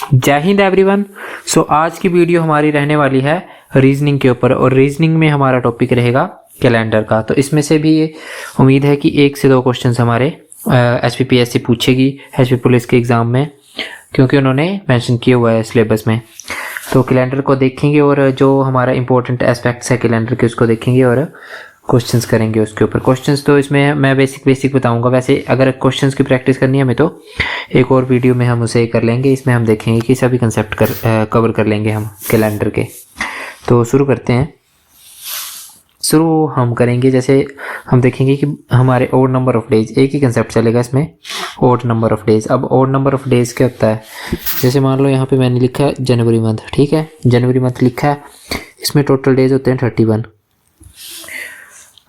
जय हिंद एवरीवन। सो आज की वीडियो हमारी रहने वाली है रीजनिंग के ऊपर और रीजनिंग में हमारा टॉपिक रहेगा कैलेंडर का। तो इसमें से भी ये उम्मीद है कि 1 से 2 क्वेश्चंस हमारे एसपीपीएससी पूछेगी एसपी पुलिस के एग्ज़ाम में, क्योंकि उन्होंने मेंशन किया हुआ है सिलेबस में। तो कैलेंडर को देखेंगे और जो हमारा इंपॉर्टेंट एस्पेक्ट्स है कैलेंडर के उसको देखेंगे और क्वेश्चंस करेंगे उसके ऊपर। क्वेश्चंस तो इसमें मैं बेसिक बताऊंगा। वैसे अगर क्वेश्चंस की प्रैक्टिस करनी है हमें तो एक और वीडियो में हम उसे कर लेंगे। इसमें हम देखेंगे कि सभी कंसेप्ट कवर कर लेंगे हम कैलेंडर के। तो शुरू करते हैं। शुरू हम करेंगे, जैसे हम देखेंगे कि हमारे ओड नंबर ऑफ डेज, एक ही कंसेप्ट चलेगा इसमें, ओड नंबर ऑफ डेज। अब ओड नंबर ऑफ डेज क्या होता है, जैसे मान लो यहाँ पे मैंने लिखा है जनवरी मंथ, ठीक है, जनवरी मंथ लिखा है, इसमें टोटल डेज होते हैं 31।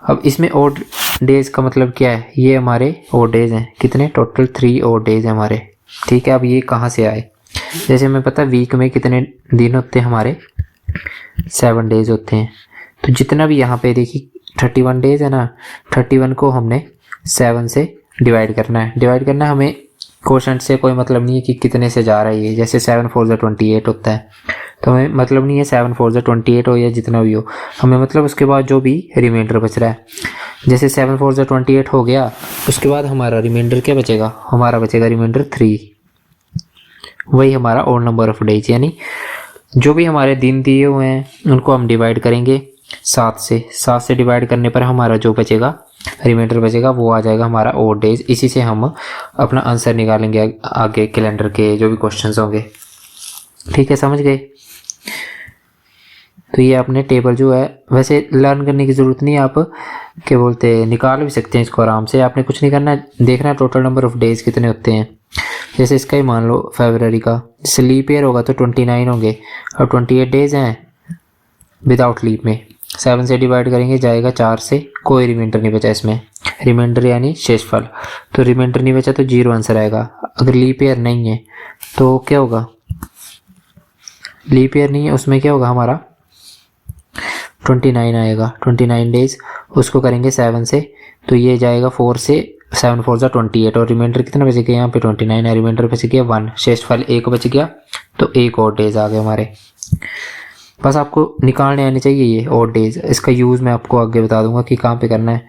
अब इसमें ओड डेज का मतलब क्या है, ये हमारे ओड डेज हैं, कितने, टोटल 3 ओड डेज हैं हमारे, ठीक है। अब ये कहाँ से आए, जैसे हमें पता है वीक में कितने दिन होते हैं हमारे, 7 डेज होते हैं। तो जितना भी यहाँ पे देखिए 31 डेज है ना, 31 को हमने 7 से डिवाइड करना है। डिवाइड करना है हमें, कोशेंट से कोई मतलब नहीं है कि कितने से जा रहा है ये, जैसे 7 4 28 होता है, तो हमें मतलब नहीं है 7 4 28 हो या जितना भी हो, हमें मतलब उसके बाद जो भी रिमाइंडर बच रहा है, जैसे 7 4 28 हो गया, उसके बाद हमारा रिमाइंडर क्या बचेगा, हमारा बचेगा रिमाइंडर 3, वही हमारा ओड नंबर ऑफ डेज। यानी जो भी हमारे दिन दिए हुए हैं उनको हम डिवाइड करेंगे 7 से डिवाइड करने पर हमारा जो बचेगा रिमाइंडर बचेगा वो आ जाएगा हमारा ओड डेज। इसी से हम अपना आंसर निकालेंगे आगे कैलेंडर के जो भी क्वेश्चंस होंगे, ठीक है, समझ गए। तो ये आपने टेबल जो है, वैसे लर्न करने की ज़रूरत नहीं है, आप क्या बोलते हैं निकाल भी सकते हैं इसको आराम से। आपने कुछ नहीं करना है, देखना है टोटल नंबर ऑफ डेज कितने होते हैं। जैसे इसका ही मान लो फरवरी का, जैसे लीप ईयर होगा तो 29 होंगे, और 28 डेज हैं विदाउट लीप में। 7 से डिवाइड करेंगे जाएगा 4 से, कोई रिमाइंडर नहीं बचा इसमें, रिमाइंडर यानी शेषफल, तो रिमाइंडर नहीं बचा तो 0 आंसर आएगा। अगर लीप ईयर नहीं है तो क्या होगा, लीप ईयर नहीं है उसमें क्या होगा हमारा 29 आएगा, 29 डेज, उसको करेंगे 7 से, तो ये जाएगा 4 से, 7 4 28, और रिमाइंडर कितना बच गया यहाँ पे 29 है, रिमाइंडर बच गया 1, शेषफल 1 बच गया, तो 1 और डेज आ गए हमारे। बस आपको निकालने आने चाहिए ये ओड डेज। इसका यूज़ मैं आपको आगे बता दूंगा कि कहाँ पे करना है।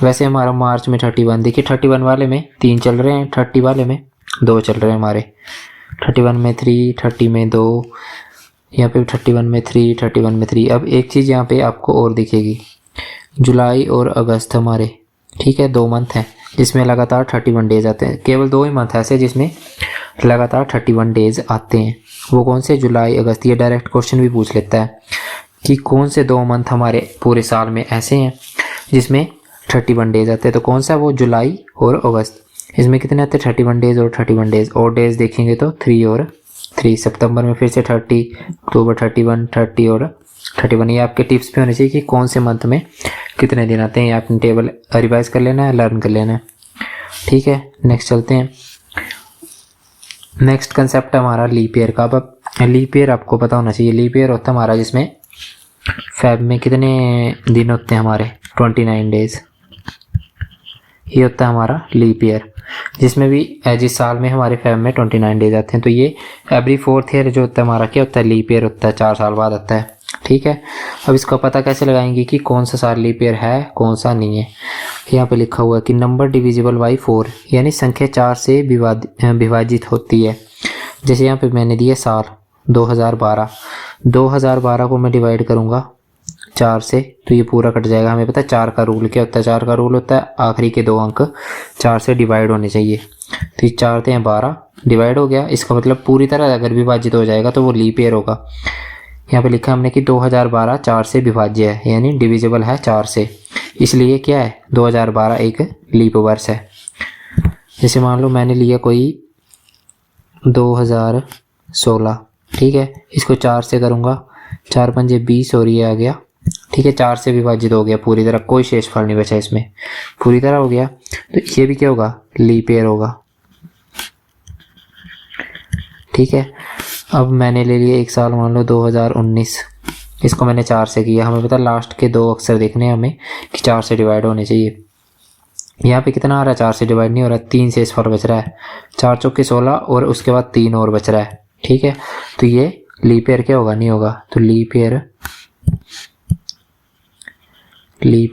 वैसे हमारा मार्च में 31, देखिए 31 वाले में 3 चल रहे हैं, 30 वाले में 2 चल रहे हैं हमारे, 31 में 3, 30 में 2, यहाँ पे 31 में 3, 31 में 3। अब एक चीज़ यहाँ पे आपको और दिखेगी, जुलाई और अगस्त हमारे, ठीक है, 2 मंथ हैं जिसमें लगातार 31 डेज आते हैं। केवल 2 ही मंथ ऐसे जिसमें लगातार 31 डेज आते हैं, वो कौन से, जुलाई अगस्त। ये डायरेक्ट क्वेश्चन भी पूछ लेता है कि कौन से 2 मंथ हमारे पूरे साल में ऐसे हैं जिसमें 31 डेज आते हैं, तो कौन सा, वो जुलाई और अगस्त। इसमें कितने आते हैं 31 डेज और 31 डेज, और डेज देखेंगे तो 3 और 3। सितंबर में फिर से 30, अक्टूबर 31, 30 और 31। ये आपके टिप्स पे होने चाहिए कि कौन से मंथ में कितने दिन आते हैं। ये आपने टेबल रिवाइज कर लेना है, लर्न कर लेना है, ठीक है। नेक्स्ट चलते हैं। नेक्स्ट कंसेप्ट है हमारा लीप ईयर का। अब लीप ईयर आपको पता होना चाहिए, लीप ईयर होता है हमारा जिसमें फेब में कितने दिन होते हैं हमारे, 29 डेज, ये होता है हमारा लीप ईयर, जिसमें भी जिस साल में हमारे फेब में 29 डेज आते हैं। तो ये एवरी 4th ईयर जो होता है हमारा क्या होता है, लीप ईयर होता है, 4 साल बाद आता है, ठीक है। अब इसका पता कैसे लगाएंगे कि कौन सा साल लीप ईयर है कौन सा नहीं है। यहाँ पे लिखा हुआ है कि नंबर डिविजिबल बाई 4, यानी संख्या 4 से विभाजित होती है। जैसे यहाँ पे मैंने दिया साल 2012 को मैं डिवाइड करूँगा 4 से, तो ये पूरा कट जाएगा। हमें पता है 4 का रूल क्या होता है, 4 का रूल होता है आखिरी के 2 अंक 4 से डिवाइड होने चाहिए। तो ये 4 थे 12 डिवाइड हो गया, इसका मतलब पूरी तरह अगर विभाजित हो जाएगा तो वो लीप ईयर होगा। यहाँ पे लिखा हमने कि 2012 4 से विभाज्य है, यानी डिविजिबल है 4 से, इसलिए क्या है 2012 एक लीप वर्ष है। जैसे मान लो मैंने लिया कोई 2016, ठीक है, इसको 4 से करूँगा, 4 पंजे 20 और ये आ गया, ठीक है, 4 से विभाजित हो गया पूरी तरह, कोई शेषफल नहीं बचा इसमें, पूरी तरह हो गया। तो ये भी क्या होगा, लीप ईयर होगा, ठीक है। अब मैंने ले लिया एक साल, मान लो 2019, इसको मैंने 4 से किया। हमें पता लास्ट के 2 अक्षर देखने हैं हमें कि 4 से डिवाइड होने चाहिए। यहाँ पे कितना आ रहा है, 4 से डिवाइड नहीं हो रहा है, 3 शेषफल बच रहा है, 4 चौके 16 और उसके बाद 3 और बच रहा है, ठीक है, तो ये लीप ईयर क्या होगा, नहीं होगा, तो लीप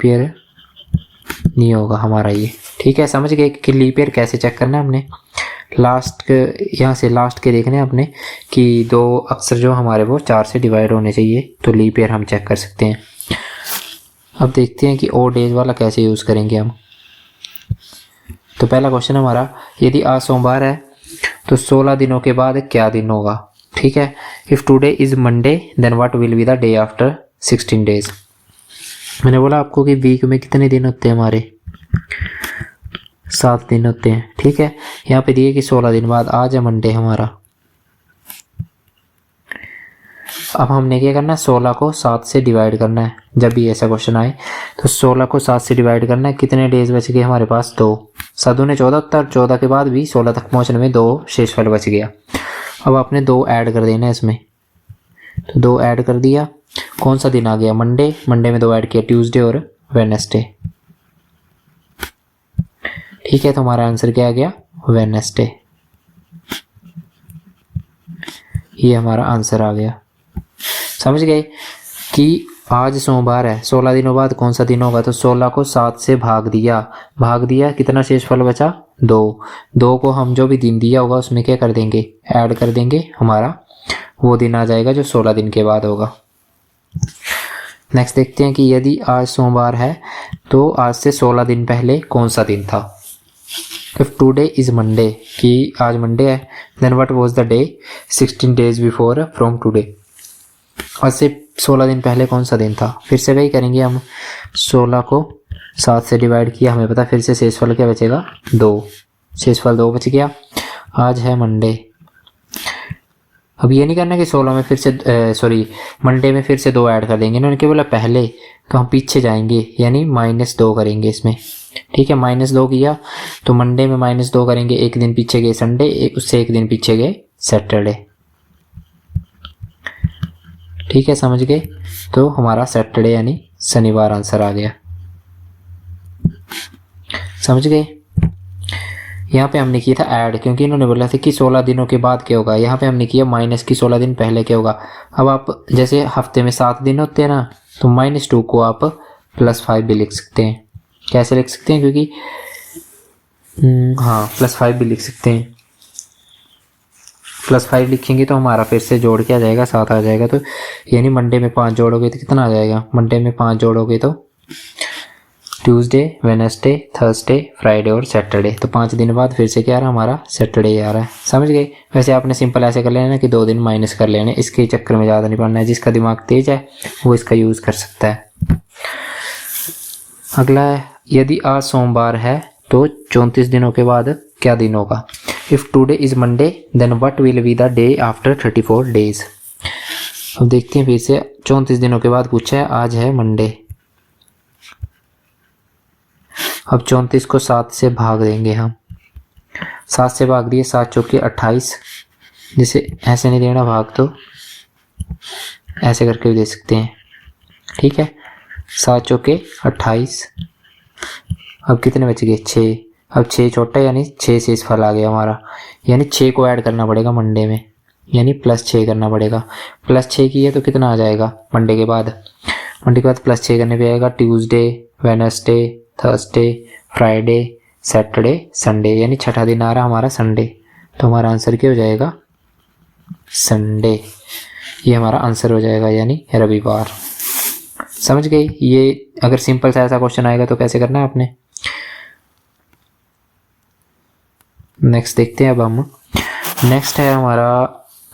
ईयर नहीं होगा हमारा ये। ठीक है, समझ गए कि लीप ईयर कैसे चेक करना है हमने। लास्ट के यहाँ से लास्ट के देखने आपने कि दो अक्षर जो हमारे वो 4 से डिवाइड होने चाहिए, तो लीप ईयर हम चेक कर सकते हैं। अब देखते हैं कि ओ डेज वाला कैसे यूज़ करेंगे हम। तो पहला क्वेश्चन हमारा, यदि आज सोमवार है तो 16 दिनों के बाद क्या दिन होगा। ठीक है, if today is Monday then what will be the day after 16 days. मैंने बोला आपको कि वीक में कितने दिन होते हैं हमारे, 7 दिन होते हैं। ठीक है, यहाँ पे दिए कि 16 दिन बाद, आज है मंडे हमारा। अब हमने क्या करना है, 16 को 7 से डिवाइड करना है। जब भी ऐसा क्वेश्चन आए तो 16 को 7 से डिवाइड करना है। कितने डेज बच गए हमारे पास, 2। 7 दूने 14 होता है, 14 के बाद भी 16 तक पहुंचने में 2 शेषफल बच गया। अब आपने 2 ऐड कर देना है इसमें, तो 2 ऐड कर दिया। कौन सा दिन आ गया, मंडे। मंडे में 2 ऐड किया, ट्यूसडे और वेडनेसडे। ठीक है, तो हमारा आंसर क्या आ गया, वेडनेसडे। ये हमारा आंसर आ गया। समझ गए कि आज सोमवार है, 16 दिनों बाद कौन सा दिन होगा, तो 16 को 7 से भाग दिया, कितना शेषफल बचा, 2। 2 को हम जो भी दिन दिया होगा उसमें क्या कर देंगे, ऐड कर देंगे, हमारा वो दिन आ जाएगा जो 16 दिन के बाद होगा। नेक्स्ट देखते हैं कि यदि आज सोमवार है तो आज से 16 दिन पहले कौन सा दिन था। इफ टुडे इज मंडे, कि आज मंडे है, then what was the day 16 days before from today. आज से 16 दिन पहले कौन सा दिन था। फिर से वही करेंगे हम, 16 को 7 से डिवाइड किया, हमें पता, फिर से शेषफल क्या बचेगा, 2। शेषफल 2 बच गया। आज है मंडे। अब ये नहीं करना कि 16 में फिर से मंडे में फिर से 2 ऐड कर देंगे। इन्होंने क्या बोला पहले, तो हम पीछे जाएंगे, यानी -2 करेंगे इसमें। ठीक है, -2 किया तो मंडे में -2 करेंगे, एक दिन पीछे गए संडे, उससे एक दिन पीछे गए सैटरडे। ठीक है, समझ गए, तो हमारा सैटरडे यानी शनिवार आंसर आ गया। समझ गए। यहाँ पे हमने किया था ऐड, क्योंकि इन्होंने बोला था कि 16 दिनों के बाद क्या होगा। यहाँ पे हमने किया माइनस की 16 दिन पहले क्या होगा। अब आप जैसे हफ्ते में 7 दिन होते हैं ना, तो -2 को आप +5 भी लिख सकते हैं। कैसे लिख सकते हैं, क्योंकि हाँ +5 भी लिख सकते हैं। +5 लिखेंगे तो हमारा फिर से जोड़ के आ जाएगा, 7 आ जाएगा। तो यानी मंडे में 5 जोड़ोगे तो कितना आ जाएगा, मंडे में 5 जोड़ोगे तो ट्यूसडे, वेडनेसडे, थर्सडे, फ्राइडे और सैटरडे। तो 5 दिन बाद फिर से क्या आ रहा है, हमारा सैटरडे आ रहा है। समझ गए। वैसे आपने सिंपल ऐसे कर लेना कि 2 दिन माइनस कर लेने, इसके चक्कर में ज़्यादा नहीं पड़ना है। जिसका दिमाग तेज है वो इसका यूज़ कर सकता है। अगला है, यदि आज सोमवार है तो 34 दिनों के बाद क्या दिन होगा। If today is Monday then what will be the day after 34 days. अब देखते हैं फिर से, 34 दिनों के बाद पूछा है, आज है मंडे। अब 34 को 7 से भाग देंगे हम, 7 से भाग दिए, 7 चौके 28। जैसे ऐसे नहीं देना भाग, तो ऐसे करके भी दे सकते हैं। ठीक है, 7 चौके 28। अब कितने बच गए, 6। अब 6 छोटा यानी 6 शेषफल आ गया हमारा, यानी 6 को ऐड करना पड़ेगा मंडे में, यानी +6 करना पड़ेगा। +6 किया तो कितना आ जाएगा मंडे के बाद, +6 करने पे आएगा Tuesday, Wednesday, Thursday, Friday, Saturday, Sunday, यानी छठा दिन आ रहा हमारा संडे। तो हमारा आंसर क्या हो जाएगा, संडे। ये हमारा आंसर हो जाएगा, यानी रविवार। समझ गए। ये अगर सिंपल सा ऐसा क्वेश्चन आएगा तो कैसे करना है आपने। नेक्स्ट देखते हैं अब हम। नेक्स्ट है हमारा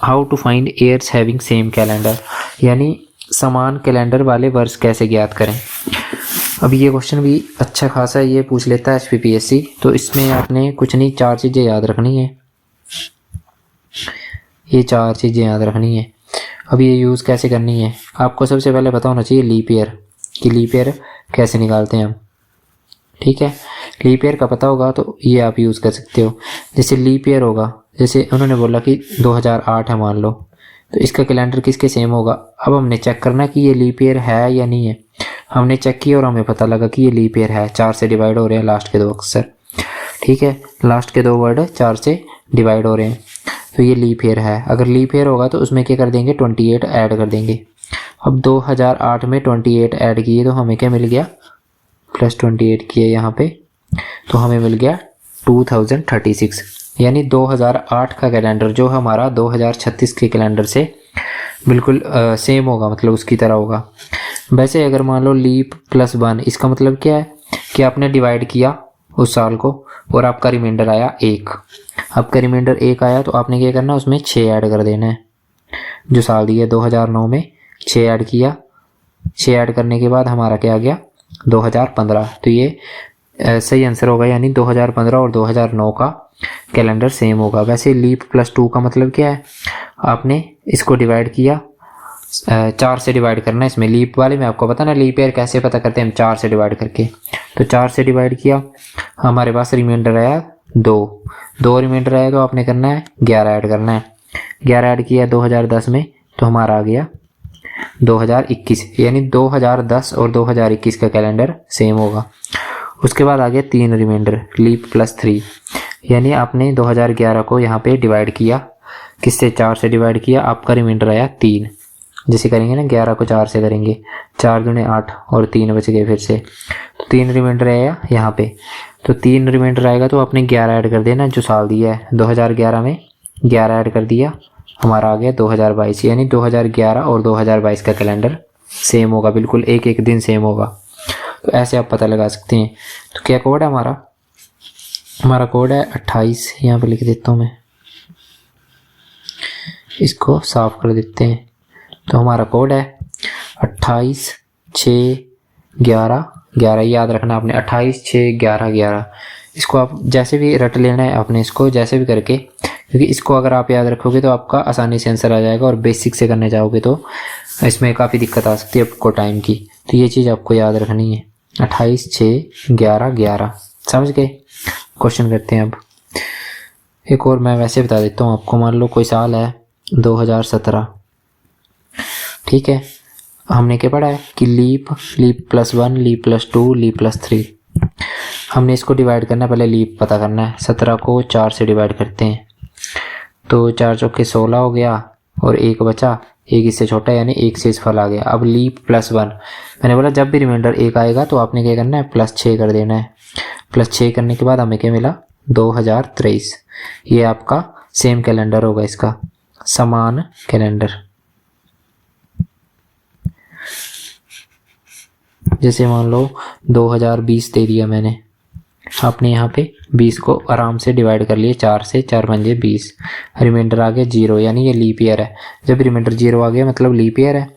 how to find years having same calendar, यानी समान कैलेंडर वाले वर्ष कैसे ज्ञात करें। अब ये क्वेश्चन भी अच्छा खासा ये पूछ लेता है HPPSC। तो इसमें आपने कुछ नहीं, 4 चीज़ें याद रखनी है। ये 4 चीज़ें याद रखनी है। अब ये यूज़ कैसे करनी है, आपको सबसे पहले पता होना चाहिए लीप ईयर, कि लीप ईयर कैसे निकालते हैं हम। ठीक है, लीप ईयर का पता होगा तो ये आप यूज़ कर सकते हो। जैसे लीप ईयर होगा, जैसे उन्होंने बोला कि 2008 है मान लो, तो इसका कैलेंडर किसके सेम होगा। अब हमने चेक करना कि ये लीप ईयर है या नहीं है। हमने चेक किया और हमें पता लगा कि ये लीप ईयर है। 4 से डिवाइड हो रहे हैं लास्ट के 2 अक्षर। ठीक है, लास्ट के 2 वर्ड 4 से डिवाइड हो रहे हैं। तो ये लीप ईयर है। अगर लीप ईयर होगा तो उसमें क्या कर देंगे, 28 ऐड कर देंगे। अब 2008 में 28 ऐड किए तो हमें क्या मिल गया, प्लस 28 किए यहाँ पे, तो हमें मिल गया 2036। यानी 2008 का कैलेंडर जो हमारा 2036 के कैलेंडर से बिल्कुल सेम होगा, मतलब उसकी तरह होगा। वैसे अगर मान लो लीप +1, इसका मतलब क्या है कि आपने डिवाइड किया उस साल को और आपका रिमाइंडर आया 1। आपका रिमाइंडर 1 आया तो आपने क्या करना है, उसमें 6 ऐड कर देना है। जो साल दिया 2009 में 6 ऐड किया, 6 ऐड करने के बाद हमारा क्या आ गया, 2015। तो ये सही आंसर होगा, यानी 2015 और 2009 का कैलेंडर सेम होगा। वैसे लीप +2 का मतलब क्या है, आपने इसको डिवाइड किया, 4 से डिवाइड करना है। इसमें लीप वाले में आपको पता ना लीप ईयर कैसे पता करते हैं हम, 4 से डिवाइड करके। तो 4 से डिवाइड किया, हमारे पास रिमाइंडर आया 2 रिमाइंडर आया तो आपने करना है 11 ऐड करना है। 11 ऐड किया 2010 में तो हमारा आ गया 2021, यानी 2010 और 2021 का कैलेंडर सेम होगा। उसके बाद आ गया 3 रिमाइंडर, लीप +3, यानी आपने 2011 को यहाँ पे डिवाइड किया, किससे, 4 से डिवाइड किया, आपका रिमाइंडर आया 3। जैसे करेंगे ना, 11 को 4 से करेंगे, 4 दूने 8 और 3 बच गए फिर से, तो 3 रिमाइंडर आया यहाँ पे। तो 3 रिमाइंडर आएगा तो आपने 11 ऐड कर देना, जो साल दिया है 2011 में 11 ऐड कर दिया, हमारा आ गया 2022। यानी 2011 और 2022 का कैलेंडर सेम होगा, बिल्कुल एक एक दिन सेम होगा। तो ऐसे आप पता लगा सकते हैं। तो क्या कोड है हमारा कोड है 28, यहाँ पे लिख देता हूँ मैं, इसको साफ कर देते हैं। तो हमारा कोड है 28 6 11 11, याद रखना आपने, 28 6 11 11। इसको आप जैसे भी रट लेना है आपने, इसको जैसे भी करके, क्योंकि इसको अगर आप याद रखोगे तो आपका आसानी से आंसर आ जाएगा, और बेसिक से करने जाओगे तो इसमें काफ़ी दिक्कत आ सकती है आपको टाइम की। तो ये चीज़ आपको याद रखनी है, 28 6 11 11, समझ गए। क्वेश्चन करते हैं अब एक और, मैं वैसे बता देता हूँ आपको। मान लो कोई साल है 2017, ठीक है। हमने क्या पढ़ा है कि लीप +1, लीप +2, लीप +3, हमने इसको डिवाइड करना है। पहले लीप पता करना है। 17 को 4 से डिवाइड करते हैं तो 4 चौके 16 हो गया, और 1 बचा, 1 इससे छोटा, यानी 1 शेषफल आ गया। अब लीप +1, मैंने बोला जब भी रिमाइंडर 1 आएगा तो आपने क्या करना है, +6 कर देना है। +6 करने के बाद हमें क्या मिला, 2023। ये आपका सेम कैलेंडर होगा, इसका समान कैलेंडर। जैसे मान लो 2020 दे दिया मैंने, आपने यहाँ पे 20 को आराम से डिवाइड कर लिए, 4 से, 4 पंजे 20, रिमाइंडर आ गया 0, यानी ये लीप ईयर है। जब रिमाइंडर 0 आ गया मतलब लीप ईयर है।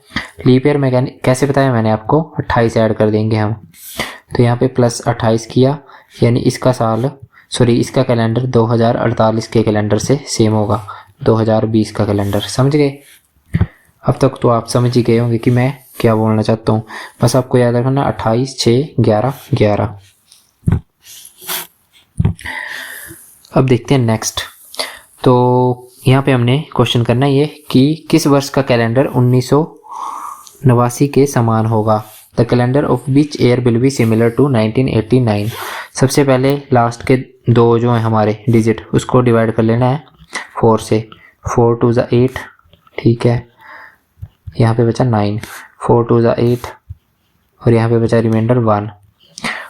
लीप ईयर में कैसे बताया मैंने आपको, 28 ऐड कर देंगे हम। तो यहाँ पे +28 किया, यानी इसका साल, सॉरी इसका कैलेंडर 2048 के कैलेंडर से सेम होगा, 2020 का कैलेंडर। समझ गए। अब तक तो आप समझ ही गए होंगे कि मैं क्या बोलना चाहता हूँ। बस आपको याद रखना 28 6 11 11। अब देखते हैं नेक्स्ट। तो यहाँ पे हमने क्वेश्चन करना ये कि किस वर्ष का कैलेंडर 1989 के समान होगा। The calendar of which year will be similar to 1989। सबसे पहले लास्ट के 2 जो हैं हमारे डिजिट, उसको डिवाइड कर लेना है 4 से। 4 2 = 8, ठीक है। यहाँ पे बचा 9, 4 2 = 8, और यहाँ पे बचा रिमाइंडर 1।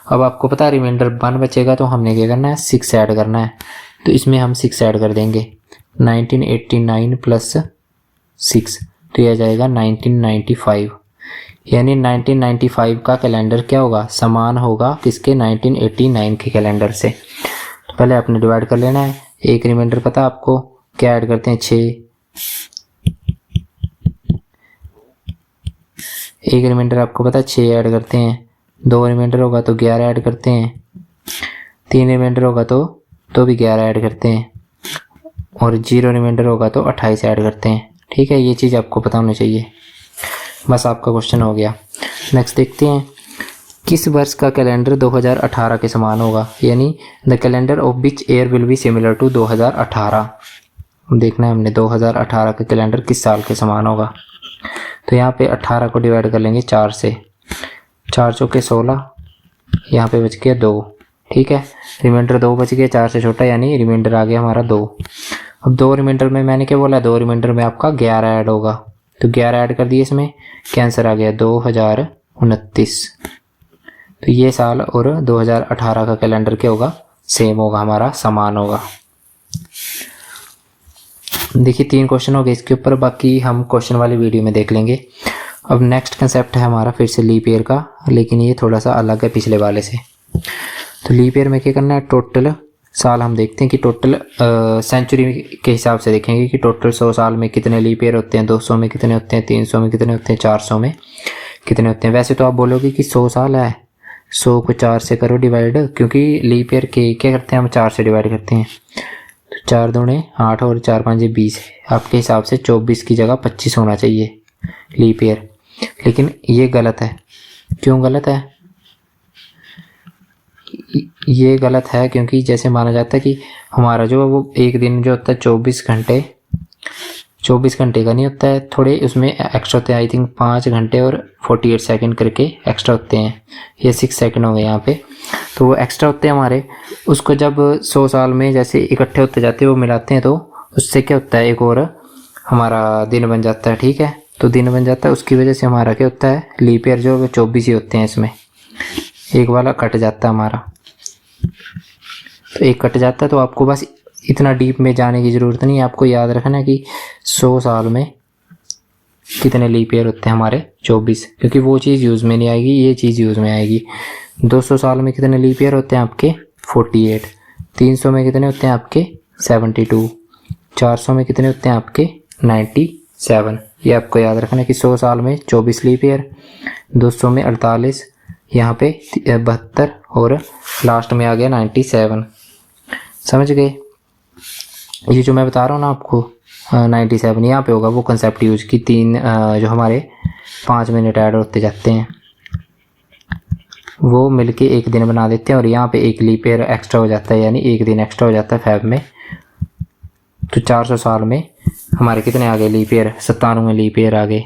अब आपको पता है रिमाइंडर 1 बचेगा तो हमने क्या करना है, 6 ऐड करना है। तो इसमें हम 6 ऐड कर देंगे, 1989 + 6, तो यह जाएगा 1995। यानी 1995 का कैलेंडर क्या होगा, समान होगा किसके, 1989 के कैलेंडर से। तो पहले आपने डिवाइड कर लेना है। एक रिमाइंडर पता आपको, क्या ऐड करते हैं, 6। एक रिमाइंडर आपको पता 6 ऐड करते हैं। 2 रिमाइंडर होगा तो 11 ऐड करते हैं। 3 रिमाइंडर होगा तो भी 11 ऐड करते हैं, और 0 रिमाइंडर होगा तो 28 ऐड करते हैं। ठीक है, ये चीज़ आपको पता होनी चाहिए। बस आपका क्वेश्चन हो गया। नेक्स्ट देखते हैं, किस वर्ष का कैलेंडर 2018 के समान होगा। यानी the calendar of which year will be similar to 2018। देखना है हमने 2018 का कैलेंडर किस साल के समान होगा। तो यहाँ पे 18 को डिवाइड कर लेंगे 4 से, 4 चौके 16, यहाँ पे बच गया 2। ठीक है, रिमाइंडर 2 बच गया, 4 से छोटा, यानी रिमाइंडर आ गया हमारा 2। अब 2 रिमाइंडर में मैंने क्या बोला, 2 रिमाइंडर में आपका 11 ऐड होगा, तो 11 ऐड कर दिए इसमें, कैंसर आ गया 2029। तो ये साल और 2018 का कैलेंडर क्या होगा, सेम होगा हमारा, समान होगा। देखिए 3 क्वेश्चन हो गए इसके ऊपर, बाकी हम क्वेश्चन वाली वीडियो में देख लेंगे। अब नेक्स्ट कंसेप्ट है हमारा फिर से लीप ईयर का, लेकिन ये थोड़ा सा अलग है पिछले वाले से। तो लीप ईयर में क्या करना है, टोटल साल हम देखते हैं कि टोटल सेंचुरी के हिसाब से देखेंगे कि टोटल 100 साल में कितने लीप ईयर होते हैं, 200 में कितने होते हैं, 300 में कितने होते हैं, 400 में कितने होते हैं। वैसे तो आप बोलोगे कि 100 साल है, 100 को 4 से करो डिवाइड, क्योंकि लीप ईयर के क्या करते हैं हम 4 से डिवाइड करते हैं। तो 4 दूने 8 और 4 5 20, आपके हिसाब से 24 की जगह 25 होना चाहिए लीप ईयर। लेकिन ये गलत है। क्यों गलत है? ये गलत है क्योंकि जैसे माना जाता है कि हमारा जो वो एक दिन जो होता है 24 घंटे, 24 घंटे का नहीं होता है, थोड़े उसमें एक्स्ट्रा होते हैं, आई थिंक 5 घंटे और 48 सेकंड करके एक्स्ट्रा होते हैं, ये 6 सेकंड हो गए यहाँ पे, तो वो एक्स्ट्रा होते हैं हमारे। उसको जब 100 साल में जैसे इकट्ठे होते जाते हैं, वो मिलाते हैं, तो उससे क्या होता है, एक और हमारा दिन बन जाता है। ठीक है, तो दिन बन जाता है, उसकी वजह से हमारा क्या होता है, लीप ईयर जो 24 ही होते हैं, इसमें एक वाला कट जाता है हमारा, तो एक कट जाता है। तो आपको बस इतना डीप में जाने की ज़रूरत नहीं है, आपको याद रखना है कि 100 साल में कितने लीप ईयर होते हैं हमारे, 24, क्योंकि वो चीज़ यूज़ में नहीं आएगी, ये चीज़ यूज़ में आएगी। 200 साल में कितने लीप ईयर होते हैं आपके, 48। 300 में कितने होते हैं आपके, 72। 400 में कितने होते हैं आपके, 97। ये आपको याद रखना है कि 100 साल में 24 लीप ईयर, 200 में 48, यहाँ पे 72 और लास्ट में आ गया 97। समझ गए? ये जो मैं बता रहा हूँ ना आपको 97 यहाँ पे होगा वो कंसेप्ट यूज की 3 जो हमारे 5 मिनट ऐड होते जाते हैं, वो मिलके एक दिन बना देते हैं, और यहाँ पे एक लीप ईयर एक्स्ट्रा हो जाता है, यानी एक दिन एक्स्ट्रा हो जाता है फेब में। तो 400 साल में हमारे कितने आ गए लीप ईयर, 97 लीप ईयर आ गए।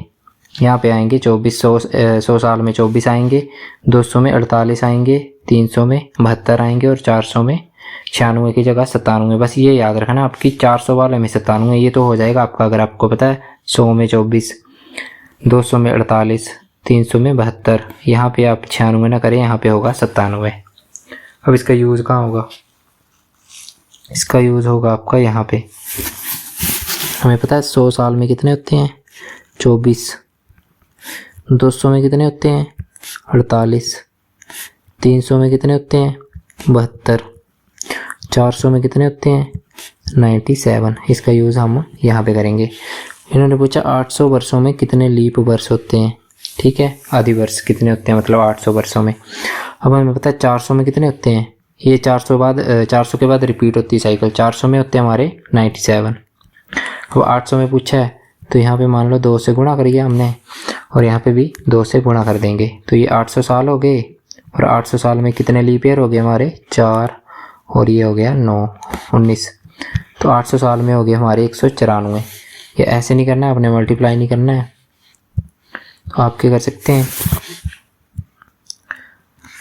यहाँ पे आएंगे 24, 100 साल में 24 आएंगे, 200 में 48 आएंगे, 300 में 72 आएंगे, और 400 में 96 की जगह 97। बस ये याद रखना आपकी 400 वाले में 97, ये तो हो जाएगा आपका, अगर आपको पता है 100 में 24, 200 में 48, 300 में 72, यहाँ पे आप 96 ना करें, यहाँ पे होगा 97। अब इसका यूज़ कहाँ होगा, इसका यूज़ होगा आपका यहाँ पे। हमें पता है 100 साल में कितने होते हैं, 24। 200 में कितने होते हैं, 48। 300 में कितने होते हैं, 72। 400 में कितने होते हैं, 97। इसका यूज़ हम यहाँ पे करेंगे। इन्होंने पूछा 800 वर्षों में कितने लीप वर्ष होते हैं। ठीक है, आदि वर्ष कितने होते हैं, मतलब 800 वर्षों में। अब हमें पता है 400 में कितने होते हैं, ये 400 के बाद रिपीट होती है साइकिल। 400 में होते हैं हमारे 97। अब 800 में पूछा है, तो यहाँ पे मान लो 2 से गुणा करिए हमने, और यहाँ पे भी 2 से गुणा कर देंगे, तो ये 800 साल हो गए। और 800 साल में कितने लीप ईयर हो गए हमारे, 4, और ये हो गया 9, 19। तो 800 साल में हो गए हमारे 194। ये ऐसे नहीं करना है, आपने मल्टीप्लाई नहीं करना है। तो आप क्या कर सकते हैं,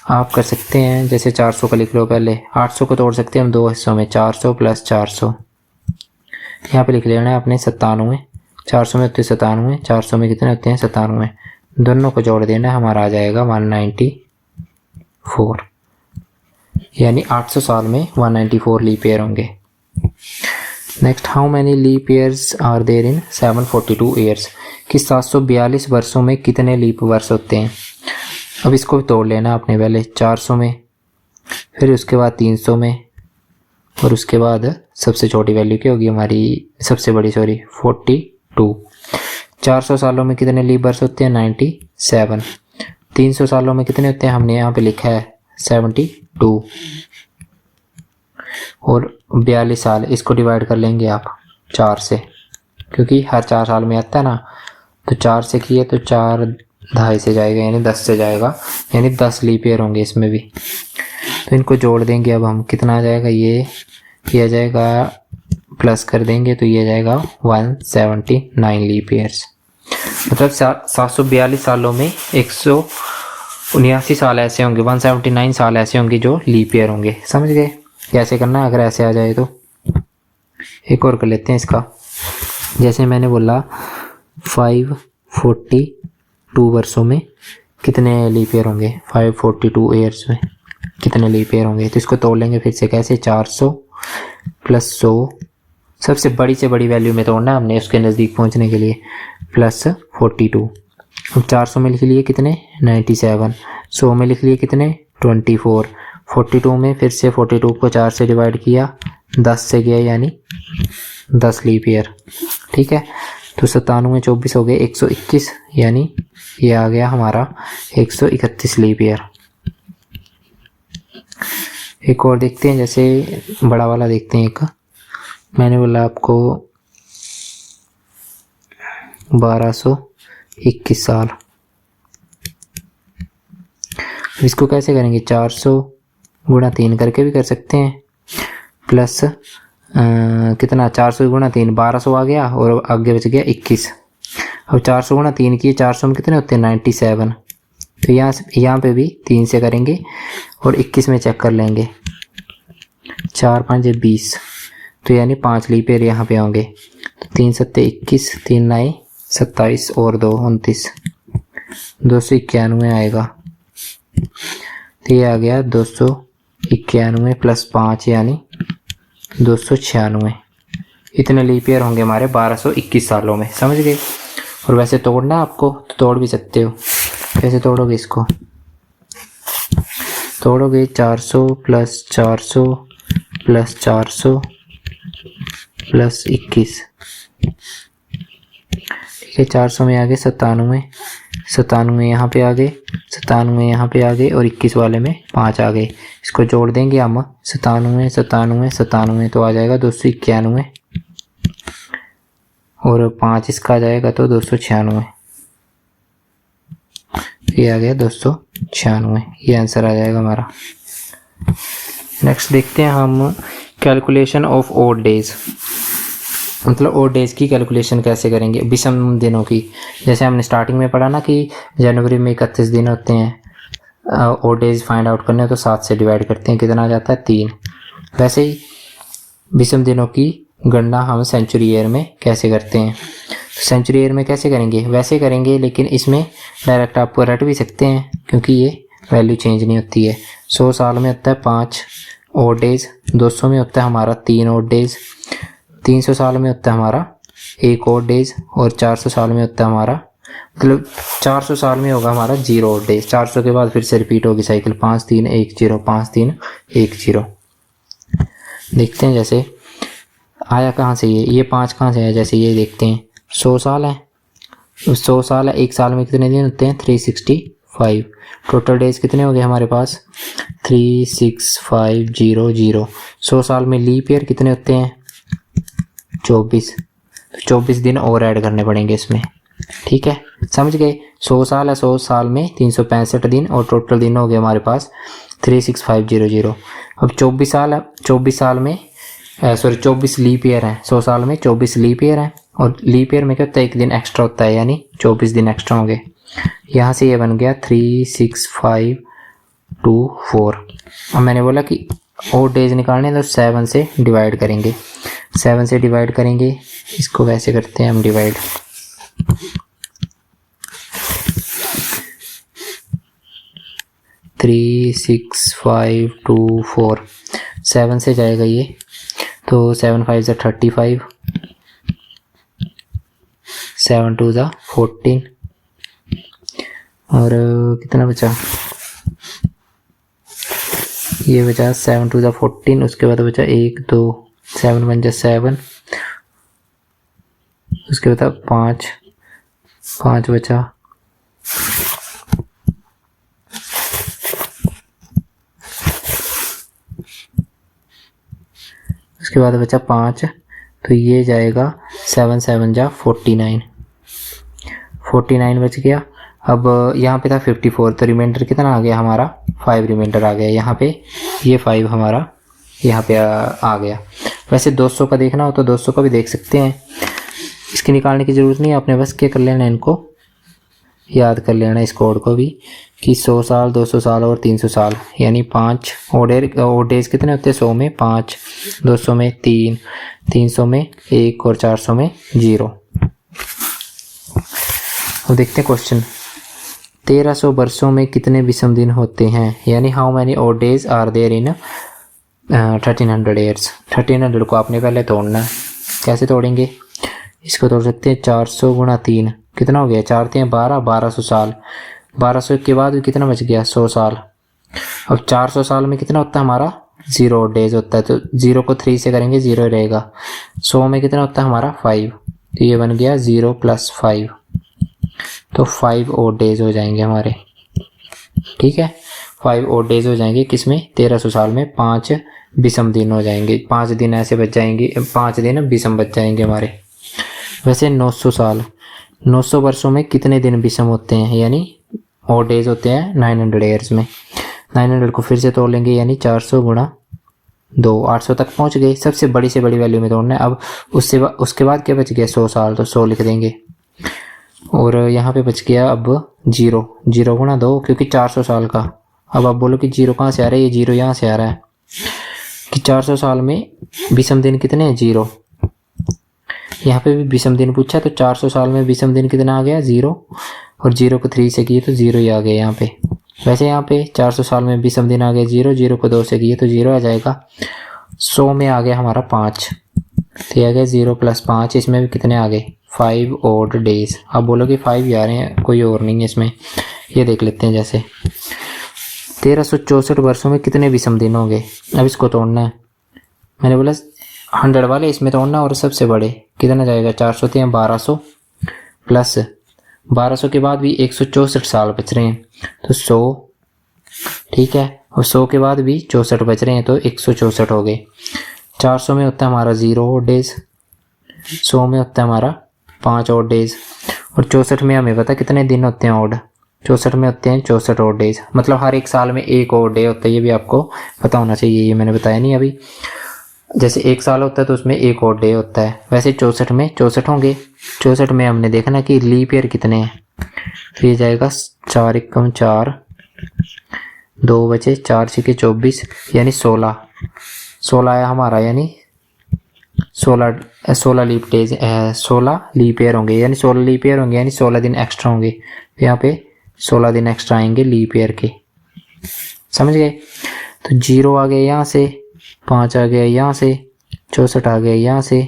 आप कर सकते हैं जैसे 400 का लिख लो, पहले 800 को तोड़ सकते हैं हम 2 हिस्सों में, 400 प्लस 400। यहाँ पे लिख लेना है आपने 97। 400 में होते हैं 97, 400 में कितने होते हैं 97, दोनों को जोड़ देना, हमारा आ जाएगा 194। यानी 800 साल में 194 लीप ईयर होंगे। Next, how many leap years are there in 742 years, कि 742 वर्षों में कितने लीप वर्ष होते हैं। अब इसको भी तोड़ लेना आपने, पहले 400 में, फिर उसके बाद 300 में, और उसके बाद सबसे छोटी वैल्यू क्या होगी हमारी, सबसे बड़ी 42। 400 सालों में कितने लीप वर्ष होते हैं, 97। 300 सालों में कितने होते हैं, हमने यहाँ पे लिखा है 72, और 42 साल, इसको डिवाइड कर लेंगे आप 4 से, क्योंकि हर 4 साल में आता है ना, तो 4 से किए तो 4 2.5 से जाएगा, यानी 10 से जाएगा, यानी 10 लीप ईयर होंगे इसमें भी। तो इनको जोड़ देंगे अब हम, कितना आ जाएगा, ये आ जाएगा, प्लस कर देंगे तो ये आ जाएगा 179 लीप ईयर्स। मतलब 742 सालों में 179 साल ऐसे होंगे, 179 साल ऐसे होंगे जो लीप ईयर होंगे। समझ गए कैसे करना है, अगर ऐसे आ जाए तो। एक और कर लेते हैं इसका। जैसे मैंने बोला 542 वर्षों में कितने लीप ईयर होंगे, 542 ईयर्स में कितने लीप ईयर होंगे। तो इसको तोड़ लेंगे फिर से, कैसे, 400 प्लस 100, सबसे बड़ी से बड़ी वैल्यू में तोड़ना हमने उसके नज़दीक पहुंचने के लिए, प्लस 42। अब 400 में लिख लिए कितने 97, 100 में लिख लिए कितने 24, 42 में फिर से 42 को 4 से डिवाइड किया, 10 से गया यानी 10 लीप ईयर। ठीक है, तो 97 24 हो गए 121, यानी ये आ गया हमारा 131 लीप ईयर। एक और देखते हैं, जैसे बड़ा वाला देखते हैं। एक मैंने बोला आपको 1221 साल। इसको कैसे करेंगे, 400 गुणा 3 करके भी कर सकते हैं, प्लस कितना 400 गुणा 3 1200 आ गया और आगे बच गया 21। अब 400 गुणा 3 किए, 400 में कितने होते हैं 97। तो यहाँ पे भी 3 से करेंगे और 21 में चेक कर लेंगे, 4 5 20, तो यानी 5 लीप ईयर यहाँ पे होंगे। तो 3 7 21, 3 9 27 और 2 29, 291 आएगा। तो ये आ गया 291 प्लस 5 यानी 296। इतने लीप ईयर होंगे हमारे 1221 सालों में, समझ गए। और वैसे तोड़ना आपको तो तोड़ भी सकते हो। कैसे तोड़ोगे इसको, तोड़ोगे 400 प्लस 400 प्लस 400 प्लस 21। ठीक है, 400 में आ गए 97, 97 यहाँ पे आ गए, 97 यहाँ पे आ गए और 21 वाले में 5 आ गए। इसको जोड़ देंगे हम, 97 97 97, तो आ जाएगा 291 और 5 इसका आ जाएगा तो 296। ये आ गया 296, ये आंसर आ जाएगा हमारा। नेक्स्ट देखते हैं हम कैलकुलेशन ऑफ ओड डेज, मतलब ओड डेज की कैलकुलेशन कैसे करेंगे, विषम दिनों की। जैसे हमने स्टार्टिंग में पढ़ा ना कि जनवरी में 31 दिन होते हैं, ओड डेज फाइंड आउट करने तो 7 से डिवाइड करते हैं, कितना आ जाता है 3। वैसे ही विषम दिनों की गणना हम सेंचुरी ईयर में कैसे करते हैं। सेंचुरी ईयर में कैसे करेंगे, वैसे करेंगे, लेकिन इसमें डायरेक्ट आपको रट भी सकते हैं क्योंकि ये वैल्यू चेंज नहीं होती है। 100 साल में होता है 5 ओड डेज, 200 में होता है हमारा 3 ओड डेज, 300 साल में होता है हमारा 1 ओड डेज और 400 साल में होता है हमारा, मतलब 400 साल में होगा हमारा 0 ओड डेज। 400 के बाद फिर से रिपीट होगी साइकिल, 5 3 1 0 5 3 1 0। देखते हैं जैसे आया कहाँ से ये 5 कहाँ से आया। जैसे ये देखते हैं 100 साल है, 100 साल है, एक साल में कितने दिन होते हैं 365। टोटल डेज कितने हो गए हमारे पास 36500। 100 साल में लीप ईयर कितने होते हैं 24, तो 24 दिन और ऐड करने पड़ेंगे इसमें। ठीक है, समझ गए। 100 साल है, 100 साल में 365 दिन और टोटल दिन हो गए हमारे पास 36500। अब 24 साल है, 24 साल में 24 लीप ईयर है, 100 साल में 24 लीप ईयर है और लीप ईयर में क्या होता है, एक दिन एक्स्ट्रा होता है, यानी 24 दिन एक्स्ट्रा होंगे। यहाँ से ये बन गया 36524। अब मैंने बोला कि ओड डेज निकालने तो 7 से डिवाइड करेंगे, 7 से डिवाइड करेंगे। इसको वैसे करते हैं हम डिवाइड, थ्री 6 5 2 4, 7 से जाएगा ये, तो 7 5 ज़ा 35, 7 2 ज़ा 14 और कितना बचा, ये बचा 7 2 ज़ा 14। उसके बाद बचा 1 2, 7 1 ज़ा 7, उसके बाद 5 5 बचा, उसके बाद बचा 5, तो ये जाएगा 7 7 ज़ा 49, 49 बच गया। अब यहाँ पे था 54, तो रिमाइंडर कितना आ गया हमारा 5 रिमाइंडर आ गया यहाँ पे, ये 5 हमारा यहाँ पे आ गया। वैसे 200 का देखना हो तो 200 का भी देख सकते हैं, इसकी निकालने की ज़रूरत नहीं है, आपने बस क्या कर लेना इनको, याद कर लेना इस कोड को भी कि 100 साल, 200 साल और 300 साल, यानी 5 ओड डेज कितने होते हैं? 100 में 5, 200 में 3, 300 में 1 और 400 में 0। अब देखते हैं क्वेश्चन। 1300 वर्षों में कितने विषम दिन होते हैं, यानी how many odd days are there in 1300 years. 1300 को आपने पहले तोड़ना है। कैसे तोड़ेंगे? इसको तोड़ सकते हैं 400 गुणा 3, कितना हो गया? 4 3 12, 1200 साल। 1200 के बाद भी कितना बच गया? 100 साल। अब 400 साल में कितना होता है हमारा? 0 डेज होता है, तो 0 को 3 से करेंगे 0 रहेगा। 100 में कितना होता है हमारा? 5, तो ये बन गया 0 + 5, तो 5 ओड डेज हो जाएंगे हमारे। ठीक है, 5 ओड डेज हो जाएंगे किसमें? 1300 साल में 5 विषम दिन हो जाएंगे। 5 दिन ऐसे बच जाएंगे, 5 दिन विषम बच जाएंगे हमारे। वैसे 900 साल, 900 वर्षों में कितने दिन विषम होते हैं, यानी ओड डेज होते हैं 900 ईयर्स में। 900 को फिर से तोड़ लेंगे, यानी 400 गुणा 2, 800 तक पहुंच गए। सबसे बड़ी से बड़ी वैल्यू में तोड़ना है। अब उसके बाद क्या बच गया? 100 साल, तो 100 लिख देंगे। और यहाँ पे बच गया अब 0, 0 गुणा 2, क्योंकि 400 साल का। अब आप बोलो कि 0 कहाँ से आ रहा है? ये 0 यहाँ से आ रहा है कि 400 साल में विषम दिन कितने हैं? 0। यहाँ पे भी विषम दिन पूछा, तो 400 साल में विषम दिन कितना आ गया? 0, और 0 को 3 से किए तो 0 ही आ गया यहाँ पे। वैसे यहाँ पे 400 साल में विषम दिन आ गया 0, 0 को 2 से किए तो 0 आ जाएगा। 100 में आ गया हमारा 5, तो ये आ गया 0 + 5, इसमें भी कितने आ गए? 5 ओड डेज। आप बोलोगे 5 ही आ रहे हैं, कोई और नहीं है इसमें। ये देख लेते हैं। जैसे 1364 वर्षों में कितने विषम दिन होंगे? अब इसको तोड़ना है। मैंने बोला 100 वाले इसमें तोड़ना, और सबसे बड़े कितना जाएगा? 400 थे 1200 प्लस 1200 के बाद भी 164 साल बच रहे हैं, तो 100। ठीक है, और 100 के बाद भी 64 बच रहे हैं, तो 164 हो गए। 400 में होता है हमारा 0 ओड डेज, 100 में होता है हमारा 5 ओड डेज, और 64 में हमें पता कितने दिन होते हैं ओड? 64 में होते हैं 64 ओड डेज। मतलब हर एक साल में 1 ओड डे होता है, ये भी आपको पता होना चाहिए। ये मैंने बताया नहीं अभी। जैसे 1 साल होता है तो उसमें 1 ओड डे होता है। वैसे 64 में 64 होंगे। 64 में हमने देखना कि लीप ईयर कितने हैं, तो ये जाएगा 4 × 4, 2 बचे, 4 × 6 = 24, यानी 16 आया हमारा, यानी 16 लीप डेज, 16 लीप ईयर होंगे, यानी 16 लीप ईयर होंगे, यानी 16 दिन एक्स्ट्रा होंगे। तो यहाँ पे 16 दिन एक्स्ट्रा आएंगे लीप ईयर के। समझ गए? तो 0 आ गए यहाँ से, 5 आ गया यहाँ से, 64 आ गया यहाँ से,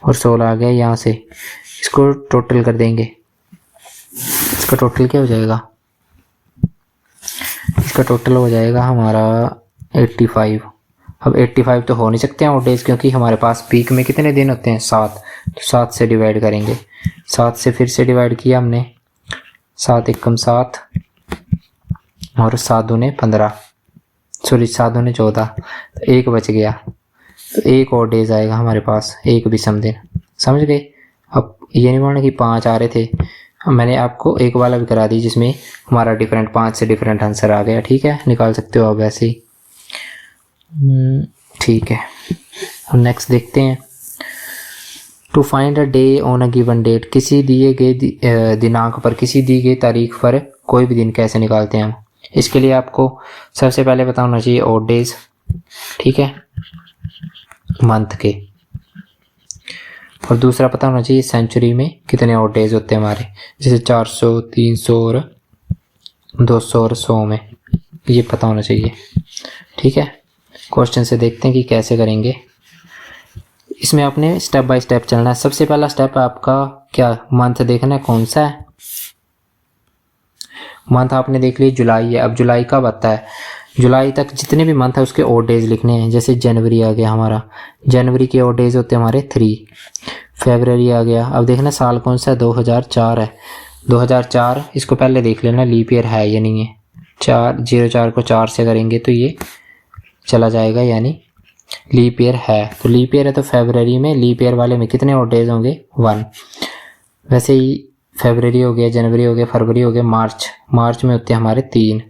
और 16 आ गया यहाँ से। इसको टोटल कर देंगे। इसका टोटल क्या हो जाएगा? इसका टोटल हो जाएगा हमारा 85। अब 85 तो हो नहीं सकते हैं ओड डेज, क्योंकि हमारे पास पीक में कितने दिन होते हैं? 7, तो 7 से डिवाइड करेंगे। 7 से फिर से डिवाइड किया हमने, 7 × 7 और 7 दूने 15, सॉरी 7 दूने 14, तो 1 बच गया। तो 1 ओड डेज आएगा हमारे पास, 1 विषम दिन। समझ गए? अब ये नहीं बोलना कि 5 आ रहे थे, मैंने आपको एक वाला भी करा दी जिसमें हमारा डिफरेंट 5 से डिफरेंट आंसर आ गया। ठीक है, निकाल सकते हो आप वैसे ही। ठीक है, हम नेक्स्ट देखते हैं। To find a day on a given date, किसी दिए गए दिनांक पर, किसी दी गई तारीख पर कोई भी दिन कैसे निकालते हैं हम? इसके लिए आपको सबसे पहले पता होना चाहिए ओड डेज। ठीक है, मंथ के। और दूसरा पता होना चाहिए सेंचुरी में कितने ओड डेज होते हैं हमारे, जैसे 400, 300 और 200 और 100 में, ये पता होना चाहिए। ठीक है, क्वेश्चन से देखते हैं कि कैसे करेंगे। इसमें आपने स्टेप बाय स्टेप चलना है। सबसे पहला स्टेप आपका क्या, मंथ देखना है कौन सा है। मंथ आपने देख लिया जुलाई है। अब जुलाई कब आता है? जुलाई तक जितने भी मंथ है उसके ओड डेज लिखने हैं। जैसे जनवरी आ गया हमारा, जनवरी के ओड डेज होते हैं हमारे 3। फरवरी आ गया। अब देखना साल कौन सा है, 2004 है। 2004 इसको पहले देख लेना लीप ईयर है या नहीं है। 04 को 4 से करेंगे तो ये चला जाएगा, यानी लीप ईयर है। तो लीप ईयर है तो फरवरी में लीप ईयर वाले में कितने ओड डेज होंगे? 1। वैसे ही फरवरी हो गया, जनवरी हो गया, फरवरी हो गया, मार्च में होते हैं हमारे 3।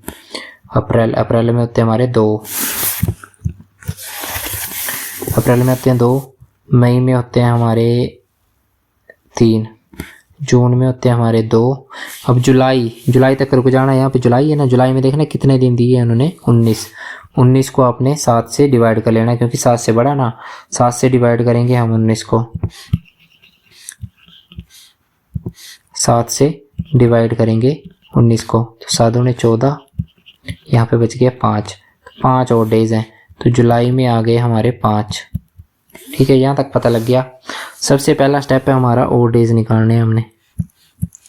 अप्रैल में होते हैं हमारे 2। अप्रैल में होते हैं 2। मई में होते हैं हमारे 3। जून में होते हैं हमारे 2। अब जुलाई तक रुक जाना है। यहाँ पे जुलाई है ना, जुलाई में देखना कितने दिन दिए हैं उन्होंने, 19 को आपने 7 से डिवाइड कर लेना है, क्योंकि 7 से बड़ा ना, 7 से डिवाइड करेंगे हम 19 को, 7 से डिवाइड करेंगे 19 को, तो 7 दूने 14, यहाँ पे बच गया 5 और डेज हैं, तो जुलाई में आ गए हमारे 5। ठीक है, यहाँ तक पता लग गया। सबसे पहला स्टेप है हमारा और डेज निकालने हैं हमने,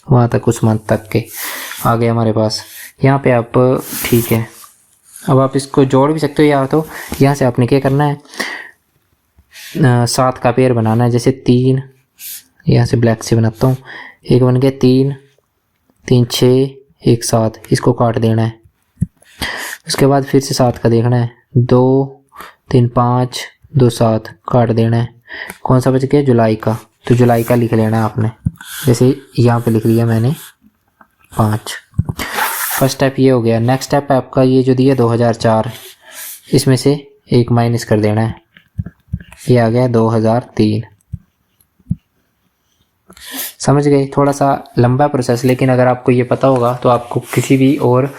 वहाँ तक उस मंथ तक के आ गए हमारे पास। यहाँ पे आप ठीक है, अब आप इसको जोड़ भी सकते हो, या तो यहाँ से आपने क्या करना है, 7 का पेयर बनाना है। जैसे 3, यहाँ से ब्लैक से बनाता हूँ, एक बन गया 3, 3 6, 1 7, इसको काट देना है। उसके बाद फिर से 7 का देखना है, 2 3 5 2 7, काट देना है। कौन सा बच गया, जुलाई का, तो जुलाई का लिख लेना है आपने, जैसे यहाँ पे लिख लिया मैंने 5। फर्स्ट स्टेप ये हो गया। नेक्स्ट स्टेप है आपका ये जो दिया 2004, इसमें से 1 माइनस कर देना है, ये आ गया 2003। समझ गए, थोड़ा सा लंबा प्रोसेस, लेकिन अगर आपको ये पता होगा तो आपको किसी भी और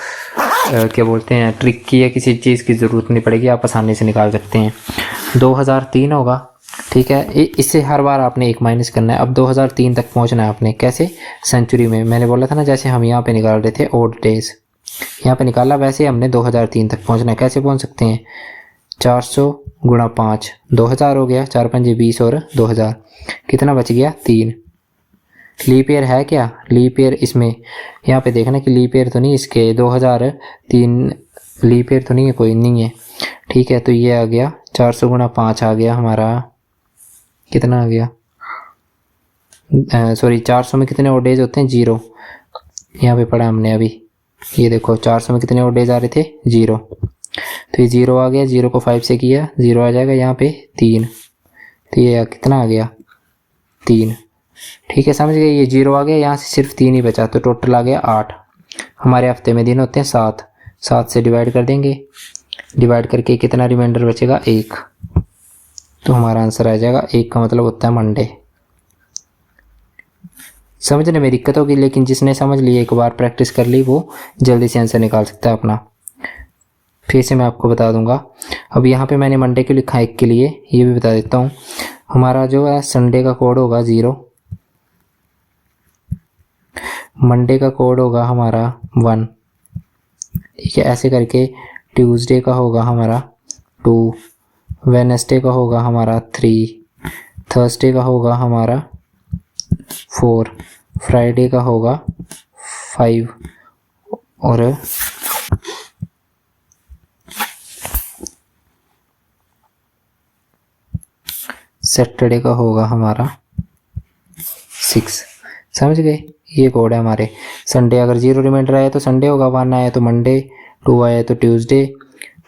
क्या बोलते हैं ट्रिक की या किसी चीज़ की ज़रूरत नहीं पड़ेगी, आप आसानी से निकाल सकते हैं। 2003 होगा, ठीक है, इससे हर बार आपने 1 माइनस करना है। अब 2003 तक पहुंचना है आपने, कैसे, सेंचुरी में। मैंने बोला था ना, जैसे हम यहाँ पे निकाल रहे थे ओड डेज, यहाँ पे निकाला, वैसे हमने 2003 तक पहुंचना है। कैसे पहुंच सकते हैं, 400 गुणा 5, 2000 हो गया, 4 5 20 और 2000, कितना बच गया, 3। लीप ईयर है क्या, लीप ईयर इसमें यहाँ पे देखना कि लीप ईयर तो नहीं, इसके 2003 लीप ईयर तो नहीं है, कोई नहीं है। ठीक है, तो ये आ गया 400 गुणा 5 आ गया हमारा, कितना आ गया, सॉरी 400 में कितने और डेज होते हैं, 0। यहाँ पे पढ़ा हमने अभी, ये देखो 400 में कितने और डेज आ रहे थे, 0, तो ये 0 आ गया, 0 को 5 से किया 0 आ जाएगा, यहाँ पे 3, तो ये कितना आ गया, 3। ठीक है, समझ गए, ये 0 आ गया, यहाँ से सिर्फ 3 ही बचा, तो टोटल आ गया 8। हमारे हफ्ते में दिन होते हैं 7 से डिवाइड कर देंगे, डिवाइड करके कितना रिमाइंडर बचेगा, 1, तो हमारा आंसर आ जाएगा 1 का मतलब होता है मंडे। समझने में दिक्कत होगी, लेकिन जिसने समझ लिया, एक बार प्रैक्टिस कर ली, वो जल्दी से आंसर निकाल सकता है अपना। फिर से मैं आपको बता दूंगा। अब यहाँ पे मैंने मंडे क्यों लिखा है 1 के लिए, ये भी बता देता हूँ। हमारा जो है संडे का कोड होगा 0, मंडे का कोड होगा हमारा 1, ठीक है, ऐसे करके ट्यूसडे का होगा हमारा 2, वेडनेसडे का होगा हमारा 3, थर्सडे का होगा हमारा 4, फ्राइडे का होगा 5 और सैटरडे का होगा हमारा 6। समझ गए, ये कोड है हमारे। संडे अगर 0 रिमाइंडर आया तो संडे होगा, 1 आया तो मंडे, 2 आया तो ट्यूसडे,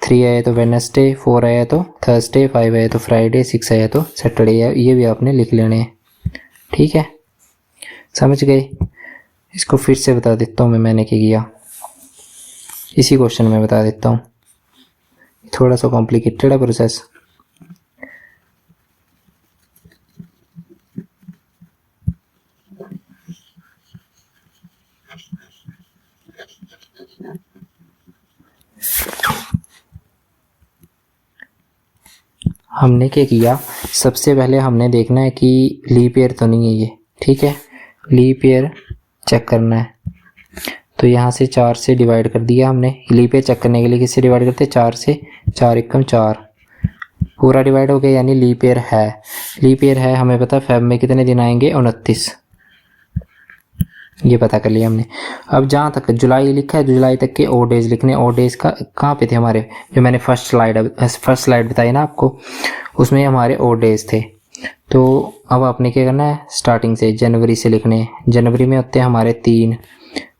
3 आया तो वेडनेसडे, 4 आया तो थर्सडे, 5 आया तो फ्राइडे, 6 आया तो सैटरडे। ये भी आपने लिख लेने हैं, ठीक है, समझ गए। इसको फिर से बता देता हूँ मैंने क्या किया, इसी क्वेश्चन में बता देता हूँ, थोड़ा सा कॉम्प्लिकेटेड है प्रोसेस। हमने क्या किया, सबसे पहले हमने देखना है कि लीप ईयर तो नहीं है ये, ठीक है, लीप ईयर चेक करना है। तो यहाँ से 4 से डिवाइड कर दिया हमने। लीप ईयर चेक करने के लिए किससे डिवाइड करते हैं, 4 से, 4 एकम 4, पूरा डिवाइड हो गया, यानी लीप ईयर है। लीप ईयर है, हमें पता फेब में कितने दिन आएंगे, 29, ये पता कर लिया हमने। अब जहाँ तक जुलाई लिखा है, जुलाई तक के ओड डेज लिखने। ओड डेज का कहाँ पे थे हमारे, जो मैंने फर्स्ट स्लाइड बताई ना आपको, उसमें हमारे ओड डेज थे। तो अब आपने क्या करना है, स्टार्टिंग से जनवरी से लिखने। जनवरी में होते हैं हमारे 3,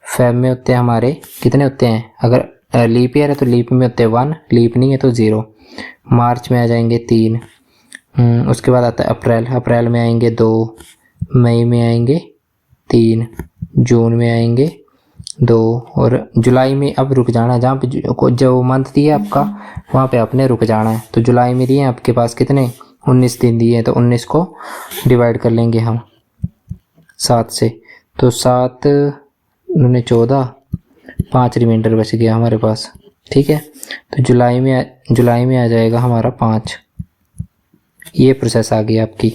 फेब में होते हैं हमारे कितने होते हैं, अगर लीप ईयर है तो लीप में होते हैं 1, लीप नहीं है तो 0। मार्च में आ जाएंगे 3, उसके बाद आता है अप्रैल, अप्रैल में आएंगे 2, मई में आएंगे 3, जून में आएंगे 2 और जुलाई में अब रुक जाना है। जहाँ पे जो मंथ दिया आपका वहाँ पे आपने रुक जाना है। तो जुलाई में दिए आपके पास कितने, 19 दिन दिए हैं, तो 19 को डिवाइड कर लेंगे हम 7 से, तो 7 दूने 14, 5 रिमाइंडर बच गया हमारे पास। ठीक है, तो जुलाई में आ जाएगा हमारा 5। ये प्रोसेस आ गई आपकी।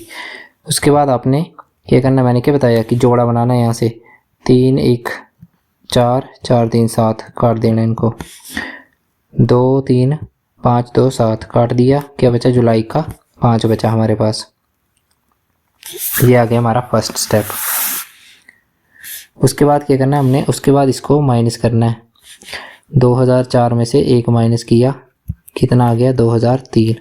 उसके बाद आपने क्या करना, मैंने क्या बताया कि जोड़ा बनाना है। यहाँ से 3 1 4 4 3 7 काट देना इनको। 2 3 5 2 7 काट दिया। क्या बचा, जुलाई का 5 बचा हमारे पास। ये आ गया हमारा फर्स्ट स्टेप। उसके बाद क्या करना है हमने, उसके बाद इसको माइनस करना है। 2004 में से 1 माइनस किया, कितना आ गया, 2003।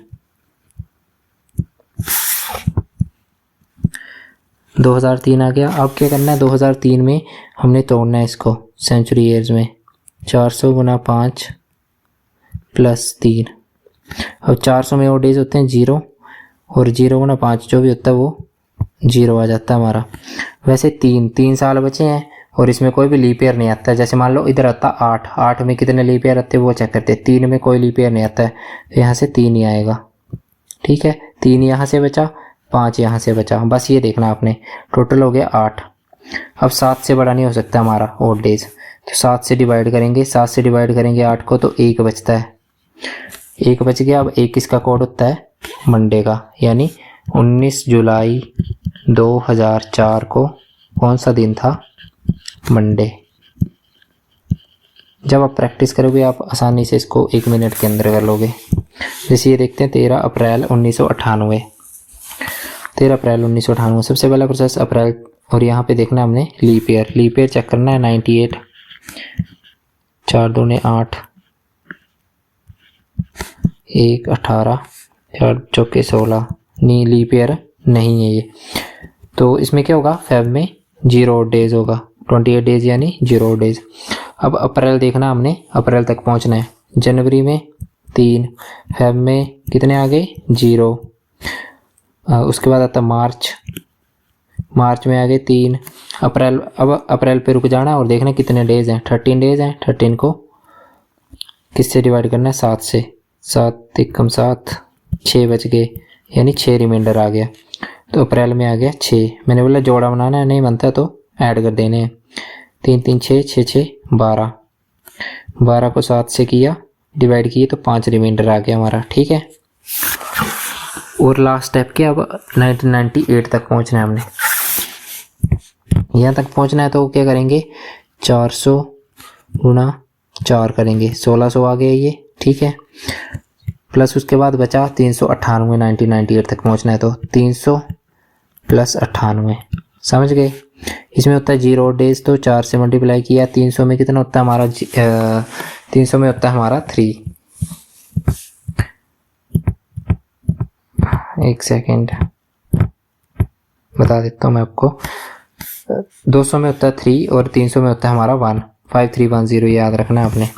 2003 आ गया। अब क्या करना है, 2003 में हमने तोड़ना है इसको सेंचुरी ईयर्स में। 400 गुना 5 प्लस 3। अब 400 में और डेज होते हैं 0, और 0 गुना 5 जो भी होता है वो 0 आ जाता है हमारा। वैसे 3 साल बचे हैं और इसमें कोई भी लीप ईयर नहीं आता है। जैसे मान लो इधर आता 8 में कितने लीप ईयर आते हैं वो चेक करते हैं। 3 में कोई लीप ईयर नहीं आता है, तो यहाँ से 3 ही आएगा। ठीक है, 3 यहाँ से बचा, 5 यहाँ से बचा। बस ये देखना आपने, टोटल हो गया 8। अब 7 से बड़ा नहीं हो सकता हमारा ओड डेज, तो 7 से डिवाइड करेंगे। 7 से डिवाइड करेंगे 8 को, तो 1 बचता है। 1 बच गया। अब 1 किसका कोड होता है, मंडे का। यानी 19 जुलाई 2004 को कौन सा दिन था, मंडे। जब आप प्रैक्टिस करोगे आप आसानी से इसको 1 मिनट के अंदर कर लोगे। जैसे ये देखते हैं 13 अप्रैल 1998। 13 अप्रैल 1998 सबसे पहला प्रोसेस अप्रैल। और यहाँ पे देखना है हमने leap year. Leap year check करना है 98। 4 दूने 8, 1 18, 4 चौके 16। नहीं, लीप ईयर नहीं है ये। तो इसमें क्या होगा, फेब में 0 डेज होगा, 28 डेज यानी 0 डेज। अब अप्रैल देखना हमने, अप्रैल तक पहुंचना है। जनवरी में 3, फेब में कितने आ गए, 0। उसके बाद आता मार्च, मार्च में आ गए 3। अप्रैल, अब अप्रैल पे रुक जाना और देखना कितने डेज हैं, 13 डेज हैं। 13 को किससे डिवाइड करना है, 7 से। 7 एकम 7, 6 बच गए, यानी 6 रिमाइंडर आ गया। तो अप्रैल में आ गया 6। मैंने बोला जोड़ा बनाना है, नहीं बनता तो ऐड कर देने हैं। 3 3 6 6 6 12। 12 को 7 से किया, डिवाइड किए तो 5 रिमाइंडर आ गया हमारा। ठीक है, और लास्ट स्टेप क्या, अब 1998 तक पहुंचना है हमने। यहाँ तक पहुंचना है तो क्या करेंगे, 400 गुना 4 करेंगे, 1600 आ गया ये। ठीक है, प्लस उसके बाद बचा 398। 1998 तक पहुंचना है तो 300 प्लस 98, समझ गए। इसमें होता है 0 डेज, तो 4 से मल्टीप्लाई किया। 300 में कितना होता है हमारा, 300 में होता है हमारा 3। एक सेकेंड बता देता हूँ मैं आपको। 200 में होता है 3 और 300 में होता है हमारा 1। 5310 याद रखना है आपने।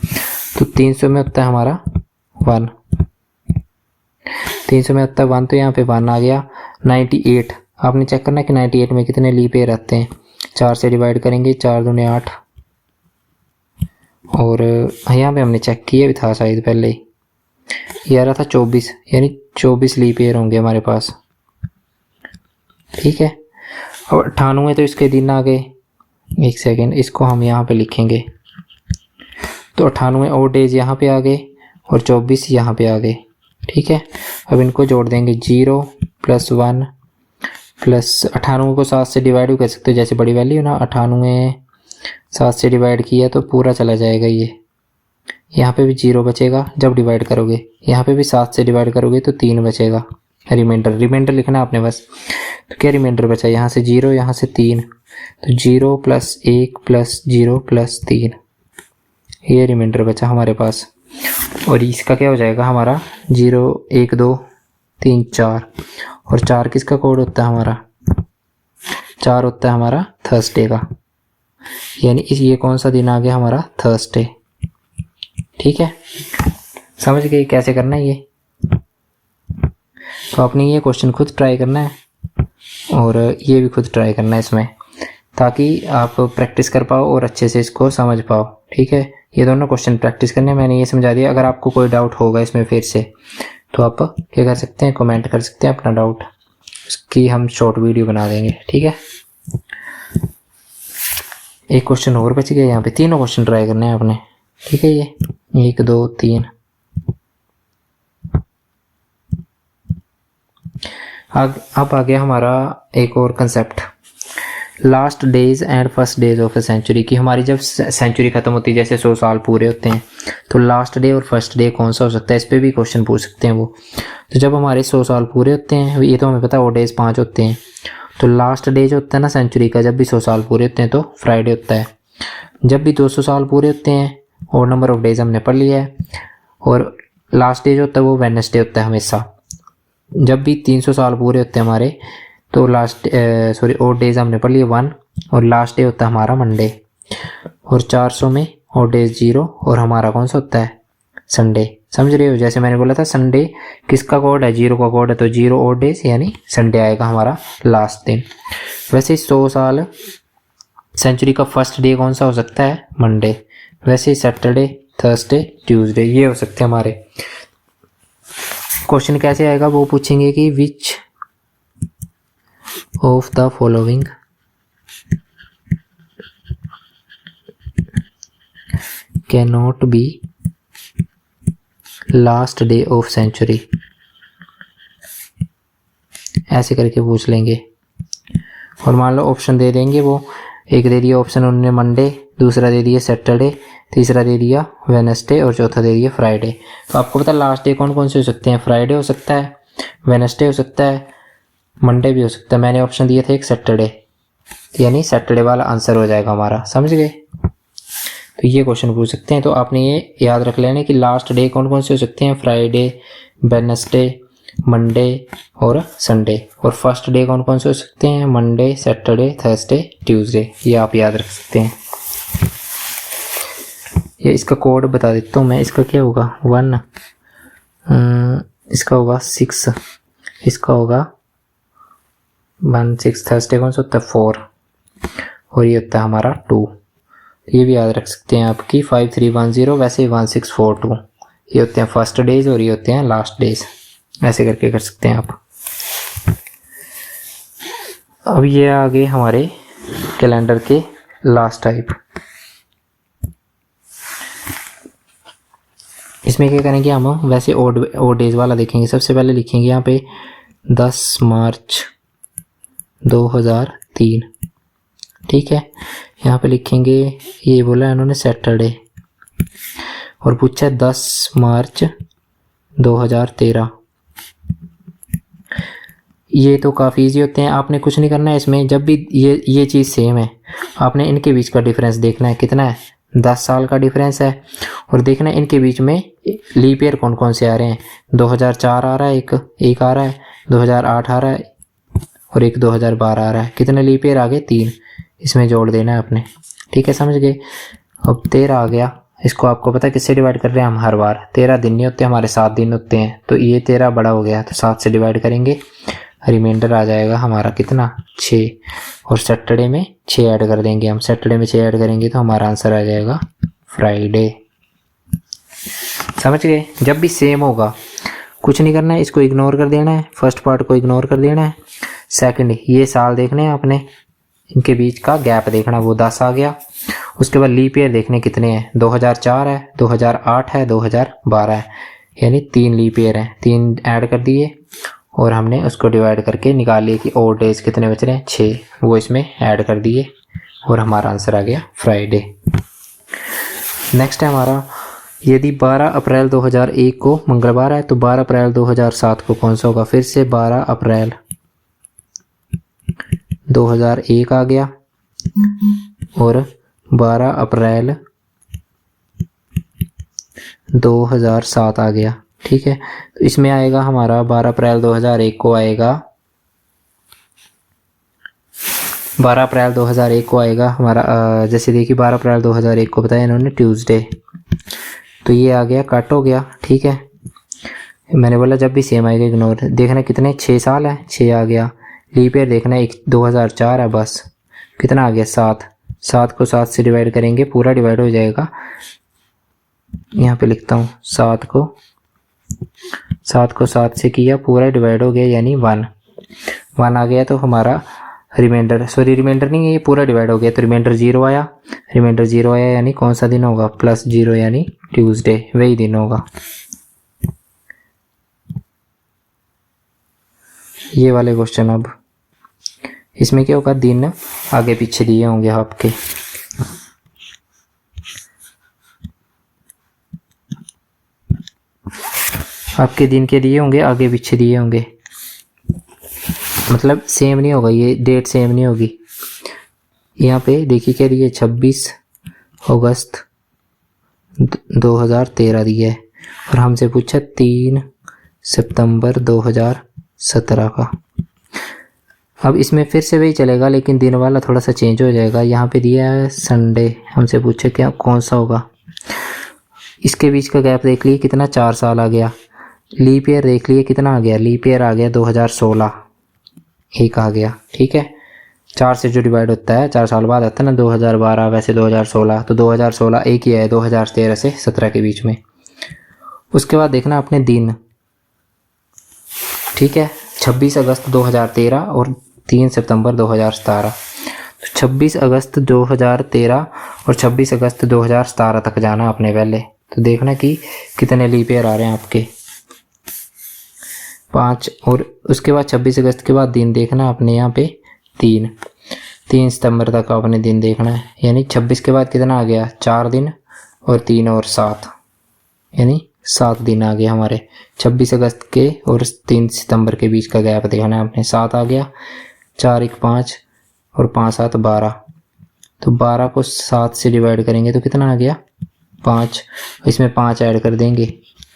तो 300 में होता है हमारा 1, 300 में होता है 1, तो यहाँ पे 1 आ गया। 98 आपने चेक करना है कि 98 में कितने लीप ईयर आते हैं। 4 से डिवाइड करेंगे, 4 दूने 8, और यहाँ पे हमने चेक किया भी था शायद पहले ही, ये आ रहा था 24, यानी 24 लीप ईयर होंगे हमारे पास। ठीक है, और 98 तो इसके दिन आ गए। एक सेकेंड, इसको हम यहाँ पे लिखेंगे। तो 98 और डेज यहाँ पे आ गए और 24 यहाँ पे आ गए। ठीक है, अब इनको जोड़ देंगे, 0 प्लस 1 प्लस 98 को 7 से डिवाइड भी कर सकते हो, जैसे बड़ी वैल्यू ना। 98 7 से डिवाइड किया तो पूरा चला जाएगा ये। यहाँ पे भी 0 बचेगा जब डिवाइड करोगे। यहाँ पे भी 7 से डिवाइड करोगे तो 3 बचेगा रिमाइंडर लिखना आपने बस। तो क्या रिमाइंडर बचा, यहाँ से 0, यहाँ से 3, तो 0 प्लस 1 प्लस 0 प्लस 3, ये रिमाइंडर बचा हमारे पास। और इसका क्या हो जाएगा हमारा, 0 1 2 3 4, और 4 किसका कोड होता है हमारा, 4 होता है हमारा थर्सडे का। यानी ये कौन सा दिन आ गया हमारा, थर्सडे। ठीक है, समझ गए कैसे करना है ये। तो आपने ये क्वेश्चन खुद ट्राई करना है और ये भी खुद ट्राई करना है इसमें, ताकि आप प्रैक्टिस कर पाओ और अच्छे से इसको समझ पाओ। ठीक है, ये दोनों क्वेश्चन प्रैक्टिस करने मैंने ये समझा दिया। अगर आपको कोई डाउट होगा इसमें फिर से, तो आप क्या कर सकते हैं, कमेंट कर सकते हैं अपना डाउट, उसकी हम शॉर्ट वीडियो बना देंगे। ठीक है। एक क्वेश्चन और बच गया, यहाँ पे तीनों क्वेश्चन ट्राई करने हैं आपने, ठीक है। ये 1 2 3। अब आ गया हमारा एक और concept, last days and first days of a century की। हमारी जब सेंचुरी खत्म होती है, जैसे 100 साल पूरे होते हैं, तो लास्ट डे और फर्स्ट डे कौन सा हो सकता है, इस पर भी क्वेश्चन पूछ सकते हैं वो। तो जब हमारे 100 साल पूरे होते हैं, ये तो हमें पता है, वो डेज 5 होते हैं। तो लास्ट डे जो होता है ना सेंचुरी का, जब भी 100 साल पूरे होते हैं तो फ्राइडे होता है। जब भी 200 साल पूरे होते हैं, और नंबर ऑफ डेज हमने पढ़ लिया है, और लास्ट डे जो होता है वो वेडनेसडे होता है हमेशा। जब भी 300 साल पूरे होते हैं हमारे, तो और डेज हमने पढ़ लिए 1, और लास्ट डे होता है हमारा मंडे। और 400 में और डेज 0, और हमारा कौन सा होता है, संडे। समझ रहे हो, जैसे मैंने बोला था संडे किसका कोड है, 0 का कोड है, तो 0 और डेज यानी संडे आएगा हमारा लास्ट दिन। वैसे 100 साल सेंचुरी का फर्स्ट डे कौन सा हो सकता है, मंडे। वैसे सैटरडे, थर्सडे, ट्यूसडे ये हो सकते हैं हमारे। क्वेश्चन कैसे आएगा, वो पूछेंगे कि which of the following can not be last day of century, ऐसे करके पूछ लेंगे। और मान लो ऑप्शन दे देंगे, वो एक दे दिया ऑप्शन उन्होंने मंडे, दूसरा दे दिया सैटरडे, तीसरा दे दिया वेडनेसडे, और चौथा दे दिया फ्राइडे। तो आपको पता लास्ट डे कौन कौन से हो सकते हैं, फ्राइडे हो सकता है, वेडनेसडे हो सकता है, मंडे भी हो सकता है। मैंने ऑप्शन दिए थे एक सैटरडे, यानी सैटरडे वाला आंसर हो जाएगा हमारा। समझ गए, तो ये क्वेश्चन पूछ सकते हैं। तो आपने ये याद रख लेना कि लास्ट डे कौन कौन से हो सकते हैं, फ्राइडे, वेडनेसडे, मंडे और संडे। और फर्स्ट डे कौन कौन से हो सकते हैं, मंडे, सैटरडे, थर्सडे, ट्यूसडे। ये आप याद रख सकते हैं। ये इसका कोड बता देता हूँ मैं, इसका क्या होगा 1, इसका होगा 6, इसका होगा 1 6, थर्सडे कौन सा होता है 4, और ये होता है हमारा 2। ये भी याद रख सकते हैं आपकी 5 3 1 0, वैसे 1 6 4 2, ये होते हैं फर्स्ट डेज और ये होते हैं लास्ट डेज। ऐसे करके कर सकते हैं आप। अब ये आ गए हमारे कैलेंडर के लास्ट टाइप। इसमें क्या करेंगे हम, वैसे ओड डेज वाला देखेंगे। सबसे पहले लिखेंगे यहाँ पे 10 मार्च 2003, ठीक है। यहाँ पे लिखेंगे, ये बोला है उन्होंने सैटरडे, और पूछा 10 मार्च 2013। ये तो काफ़ी इजी होते हैं, आपने कुछ नहीं करना है इसमें। जब भी ये चीज़ सेम है, आपने इनके बीच का डिफरेंस देखना है, कितना है 10 साल का डिफरेंस है। और देखना है इनके बीच में लीप ईयर कौन कौन से आ रहे हैं। 2004 आ रहा है, एक आ रहा है, 2008 आ रहा है, और एक 2012 आ रहा है। कितने लीप ईयर आ गए, 3, इसमें जोड़ देना है आपने, ठीक है। समझ गए। अब 13 आ गया, इसको आपको पता है किससे डिवाइड कर रहे हैं हम हर बार। 13 दिन नहीं होते हमारे, 7 दिन होते हैं। तो ये 13 बड़ा हो गया, तो 7 से डिवाइड करेंगे, रिमाइंडर आ जाएगा हमारा कितना 6। और सैटरडे में 6 ऐड कर देंगे हम, सैटरडे में 6 ऐड करेंगे तो हमारा आंसर आ जाएगा फ्राइडे। समझ गए। जब भी सेम होगा कुछ नहीं करना है, इसको इग्नोर कर देना है, फर्स्ट पार्ट को इग्नोर कर देना है। सेकंड, ये साल देखने हैं आपने, इनके बीच का गैप देखना, वो 10 आ गया। उसके बाद लीप ईयर देखने कितने हैं, 2004 है, 2008 है, 2012 है, यानी 3 लीप ईयर हैं। 3 ऐड कर दिए और हमने उसको डिवाइड करके निकाल लिए कि और डेज कितने बच रहे हैं, 6, वो इसमें ऐड कर दिए और हमारा आंसर आ गया फ्राइडे। नेक्स्ट है हमारा, यदि 12 अप्रैल 2001 को मंगलवार है तो 12 अप्रैल 2007 को कौन सा होगा। फिर से 12 अप्रैल 2001 आ गया और 12 अप्रैल 2007 आ गया, ठीक है। तो इसमें आएगा हमारा 12 अप्रैल 2001 को आएगा, 12 अप्रैल 2001 को आएगा हमारा, जैसे देखिए 12 अप्रैल 2001 को बताया इन्होंने ट्यूसडे, तो ये आ गया, कट हो गया, ठीक है। मैंने बोला जब भी सेम आएगा इग्नोर। देखना कितने 6 साल है, 6 आ गया। लीप ईयर देखना है 2004 है, बस कितना आ गया 7। 7 को 7 से डिवाइड करेंगे, पूरा डिवाइड हो जाएगा। यहाँ पे लिखता हूँ 7 को 7 से किया, पूरा डिवाइड हो गया, यानी 1 आ गया। तो हमारा रिमाइंडर नहीं है, ये पूरा डिवाइड हो गया तो रिमाइंडर 0 आया, यानी कौन सा दिन होगा, +0 यानी ट्यूसडे, वही दिन होगा। ये वाले क्वेश्चन, अब इसमें क्या होगा, दिन आगे पीछे दिए होंगे आपके। दिन के दिए होंगे, आगे पीछे दिए होंगे, मतलब सेम नहीं होगा, ये डेट सेम नहीं होगी। यहाँ पे देखिए क्या दिया, 26 अगस्त 2013 दिया है और हमसे पूछा 3 सितंबर 2017 का। अब इसमें फिर से वही चलेगा, लेकिन दिन वाला थोड़ा सा चेंज हो जाएगा। यहाँ पे दिया है संडे, हमसे पूछे क्या कौन सा होगा। इसके बीच का गैप देख लिए कितना, 4 साल आ गया। लीप ईयर देख लिए कितना आ गया, लीप ईयर आ गया 2016, एक आ गया। ठीक है, 4 से जो डिवाइड होता है 4 साल बाद आता है ना, 2012 वैसे 2016, तो 2016 एक ही है 2013 से 17 के बीच में। उसके बाद देखना अपने दिन, ठीक है, 26 अगस्त 2013 और 3 सितंबर 2017। तो 26 अगस्त 2013 और 26 अगस्त 2017 तक जाना अपने पहले, तो देखना कि कितने लीप ईयर आ रहे हैं आपके, 5। और उसके बाद 26 अगस्त के बाद दिन देखना अपने यहाँ पे 3 सितंबर तक आपने दिन देखना है, यानी 26 के बाद कितना आ गया, 4 दिन और 3 और 7, यानी 7 दिन आ गए हमारे। 26 अगस्त के और 3 सितंबर के बीच का गैप देखना है आपने, 7 आ गया, 4 1 5 और 5 7 12। तो 12 को 7 से डिवाइड करेंगे तो कितना आ गया, 5। इसमें 5 ऐड कर देंगे,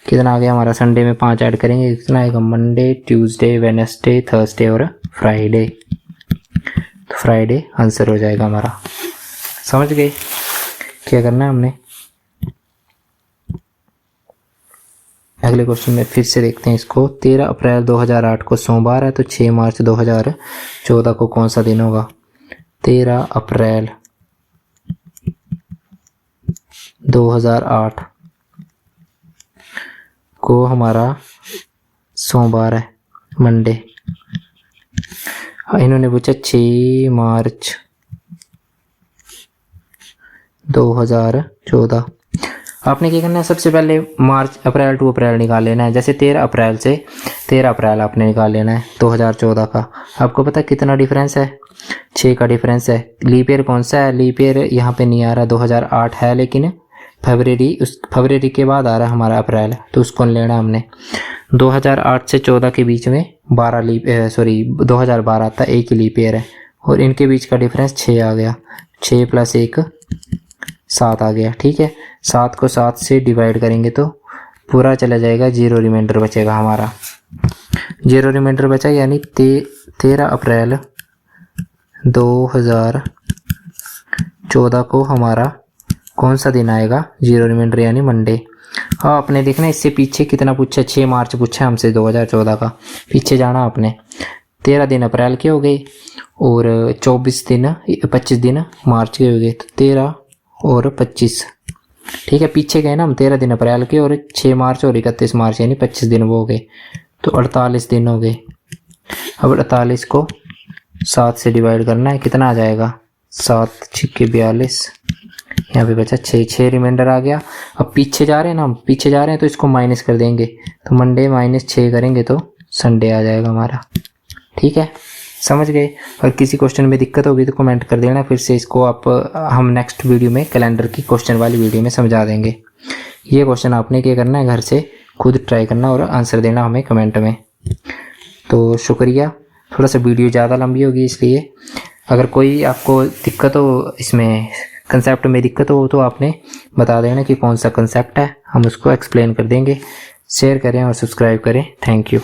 कितना आ गया हमारा, संडे में 5 ऐड करेंगे कितना आएगा, मंडे, ट्यूसडे, वेडनेसडे, थर्सडे और फ्राइडे। तो फ्राइडे आंसर हो जाएगा हमारा। समझ गए क्या करना है हमने। अगले क्वेश्चन में फिर से देखते हैं इसको। 13 अप्रैल 2008 को सोमवार है, तो 6 मार्च 2014 को कौन सा दिन होगा। 13 अप्रैल 2008 को हमारा सोमवार है, मंडे। इन्होंने पूछा 6 मार्च 2014। आपने क्या करना है, सबसे पहले मार्च अप्रैल टू अप्रैल निकाल लेना है। जैसे 13 अप्रैल से 13 अप्रैल आपने निकाल लेना है 2014 का। आपको पता कितना डिफरेंस है, 6 का डिफरेंस है। लीप ईयर कौन सा है, लीप ईयर यहाँ पे नहीं आ रहा, 2008 है, लेकिन फरवरी के बाद आ रहा है हमारा अप्रैल, तो उसको लेना हमने। 2008 से 14 के बीच में 2012 था, एक ही लीप ईयर है, और इनके बीच का डिफरेंस 6 आ गया, 6 + 1 7 आ गया। ठीक है, 7 को 7 से डिवाइड करेंगे तो पूरा चला जाएगा, 0 रिमाइंडर बचेगा हमारा। 0 रिमाइंडर बचा, यानी 13 अप्रैल 2014 को हमारा कौन सा दिन आएगा, 0 रिमाइंडर यानी मंडे। हाँ, आपने देखना इससे पीछे कितना पूछा, 6 मार्च पूछा हमसे 2014 का, पीछे जाना आपने। 13 दिन अप्रैल के हो गए और 25 दिन मार्च के हो गए, तो 13 और 25। ठीक है, पीछे गए ना हम, 13 दिन अप्रैल के और 6 मार्च और 31 मार्च, यानी 25 दिन वो हो गए, तो 48 दिन हो गए। अब 48 को 7 से डिवाइड करना है, कितना आ जाएगा, 7 × 42, यहाँ पे बचा 6 रिमाइंडर आ गया। अब पीछे जा रहे हैं ना हम, पीछे जा रहे हैं तो इसको माइनस कर देंगे, तो मंडे -6 करेंगे तो संडे आ जाएगा हमारा। ठीक है, समझ गए। और किसी क्वेश्चन में दिक्कत होगी तो कमेंट कर देना, फिर से इसको हम नेक्स्ट वीडियो में कैलेंडर की क्वेश्चन वाली वीडियो में समझा देंगे। ये क्वेश्चन आपने क्या करना है, घर से खुद ट्राई करना और आंसर देना हमें कमेंट में। तो शुक्रिया। थोड़ा सा वीडियो ज़्यादा लंबी होगी, इसलिए अगर कोई आपको दिक्कत हो, इसमें कंसेप्ट में दिक्कत हो, तो आपने बता देना कि कौन सा कंसेप्ट है, हम उसको एक्सप्लेन कर देंगे। शेयर करें और सब्सक्राइब करें। Thank you.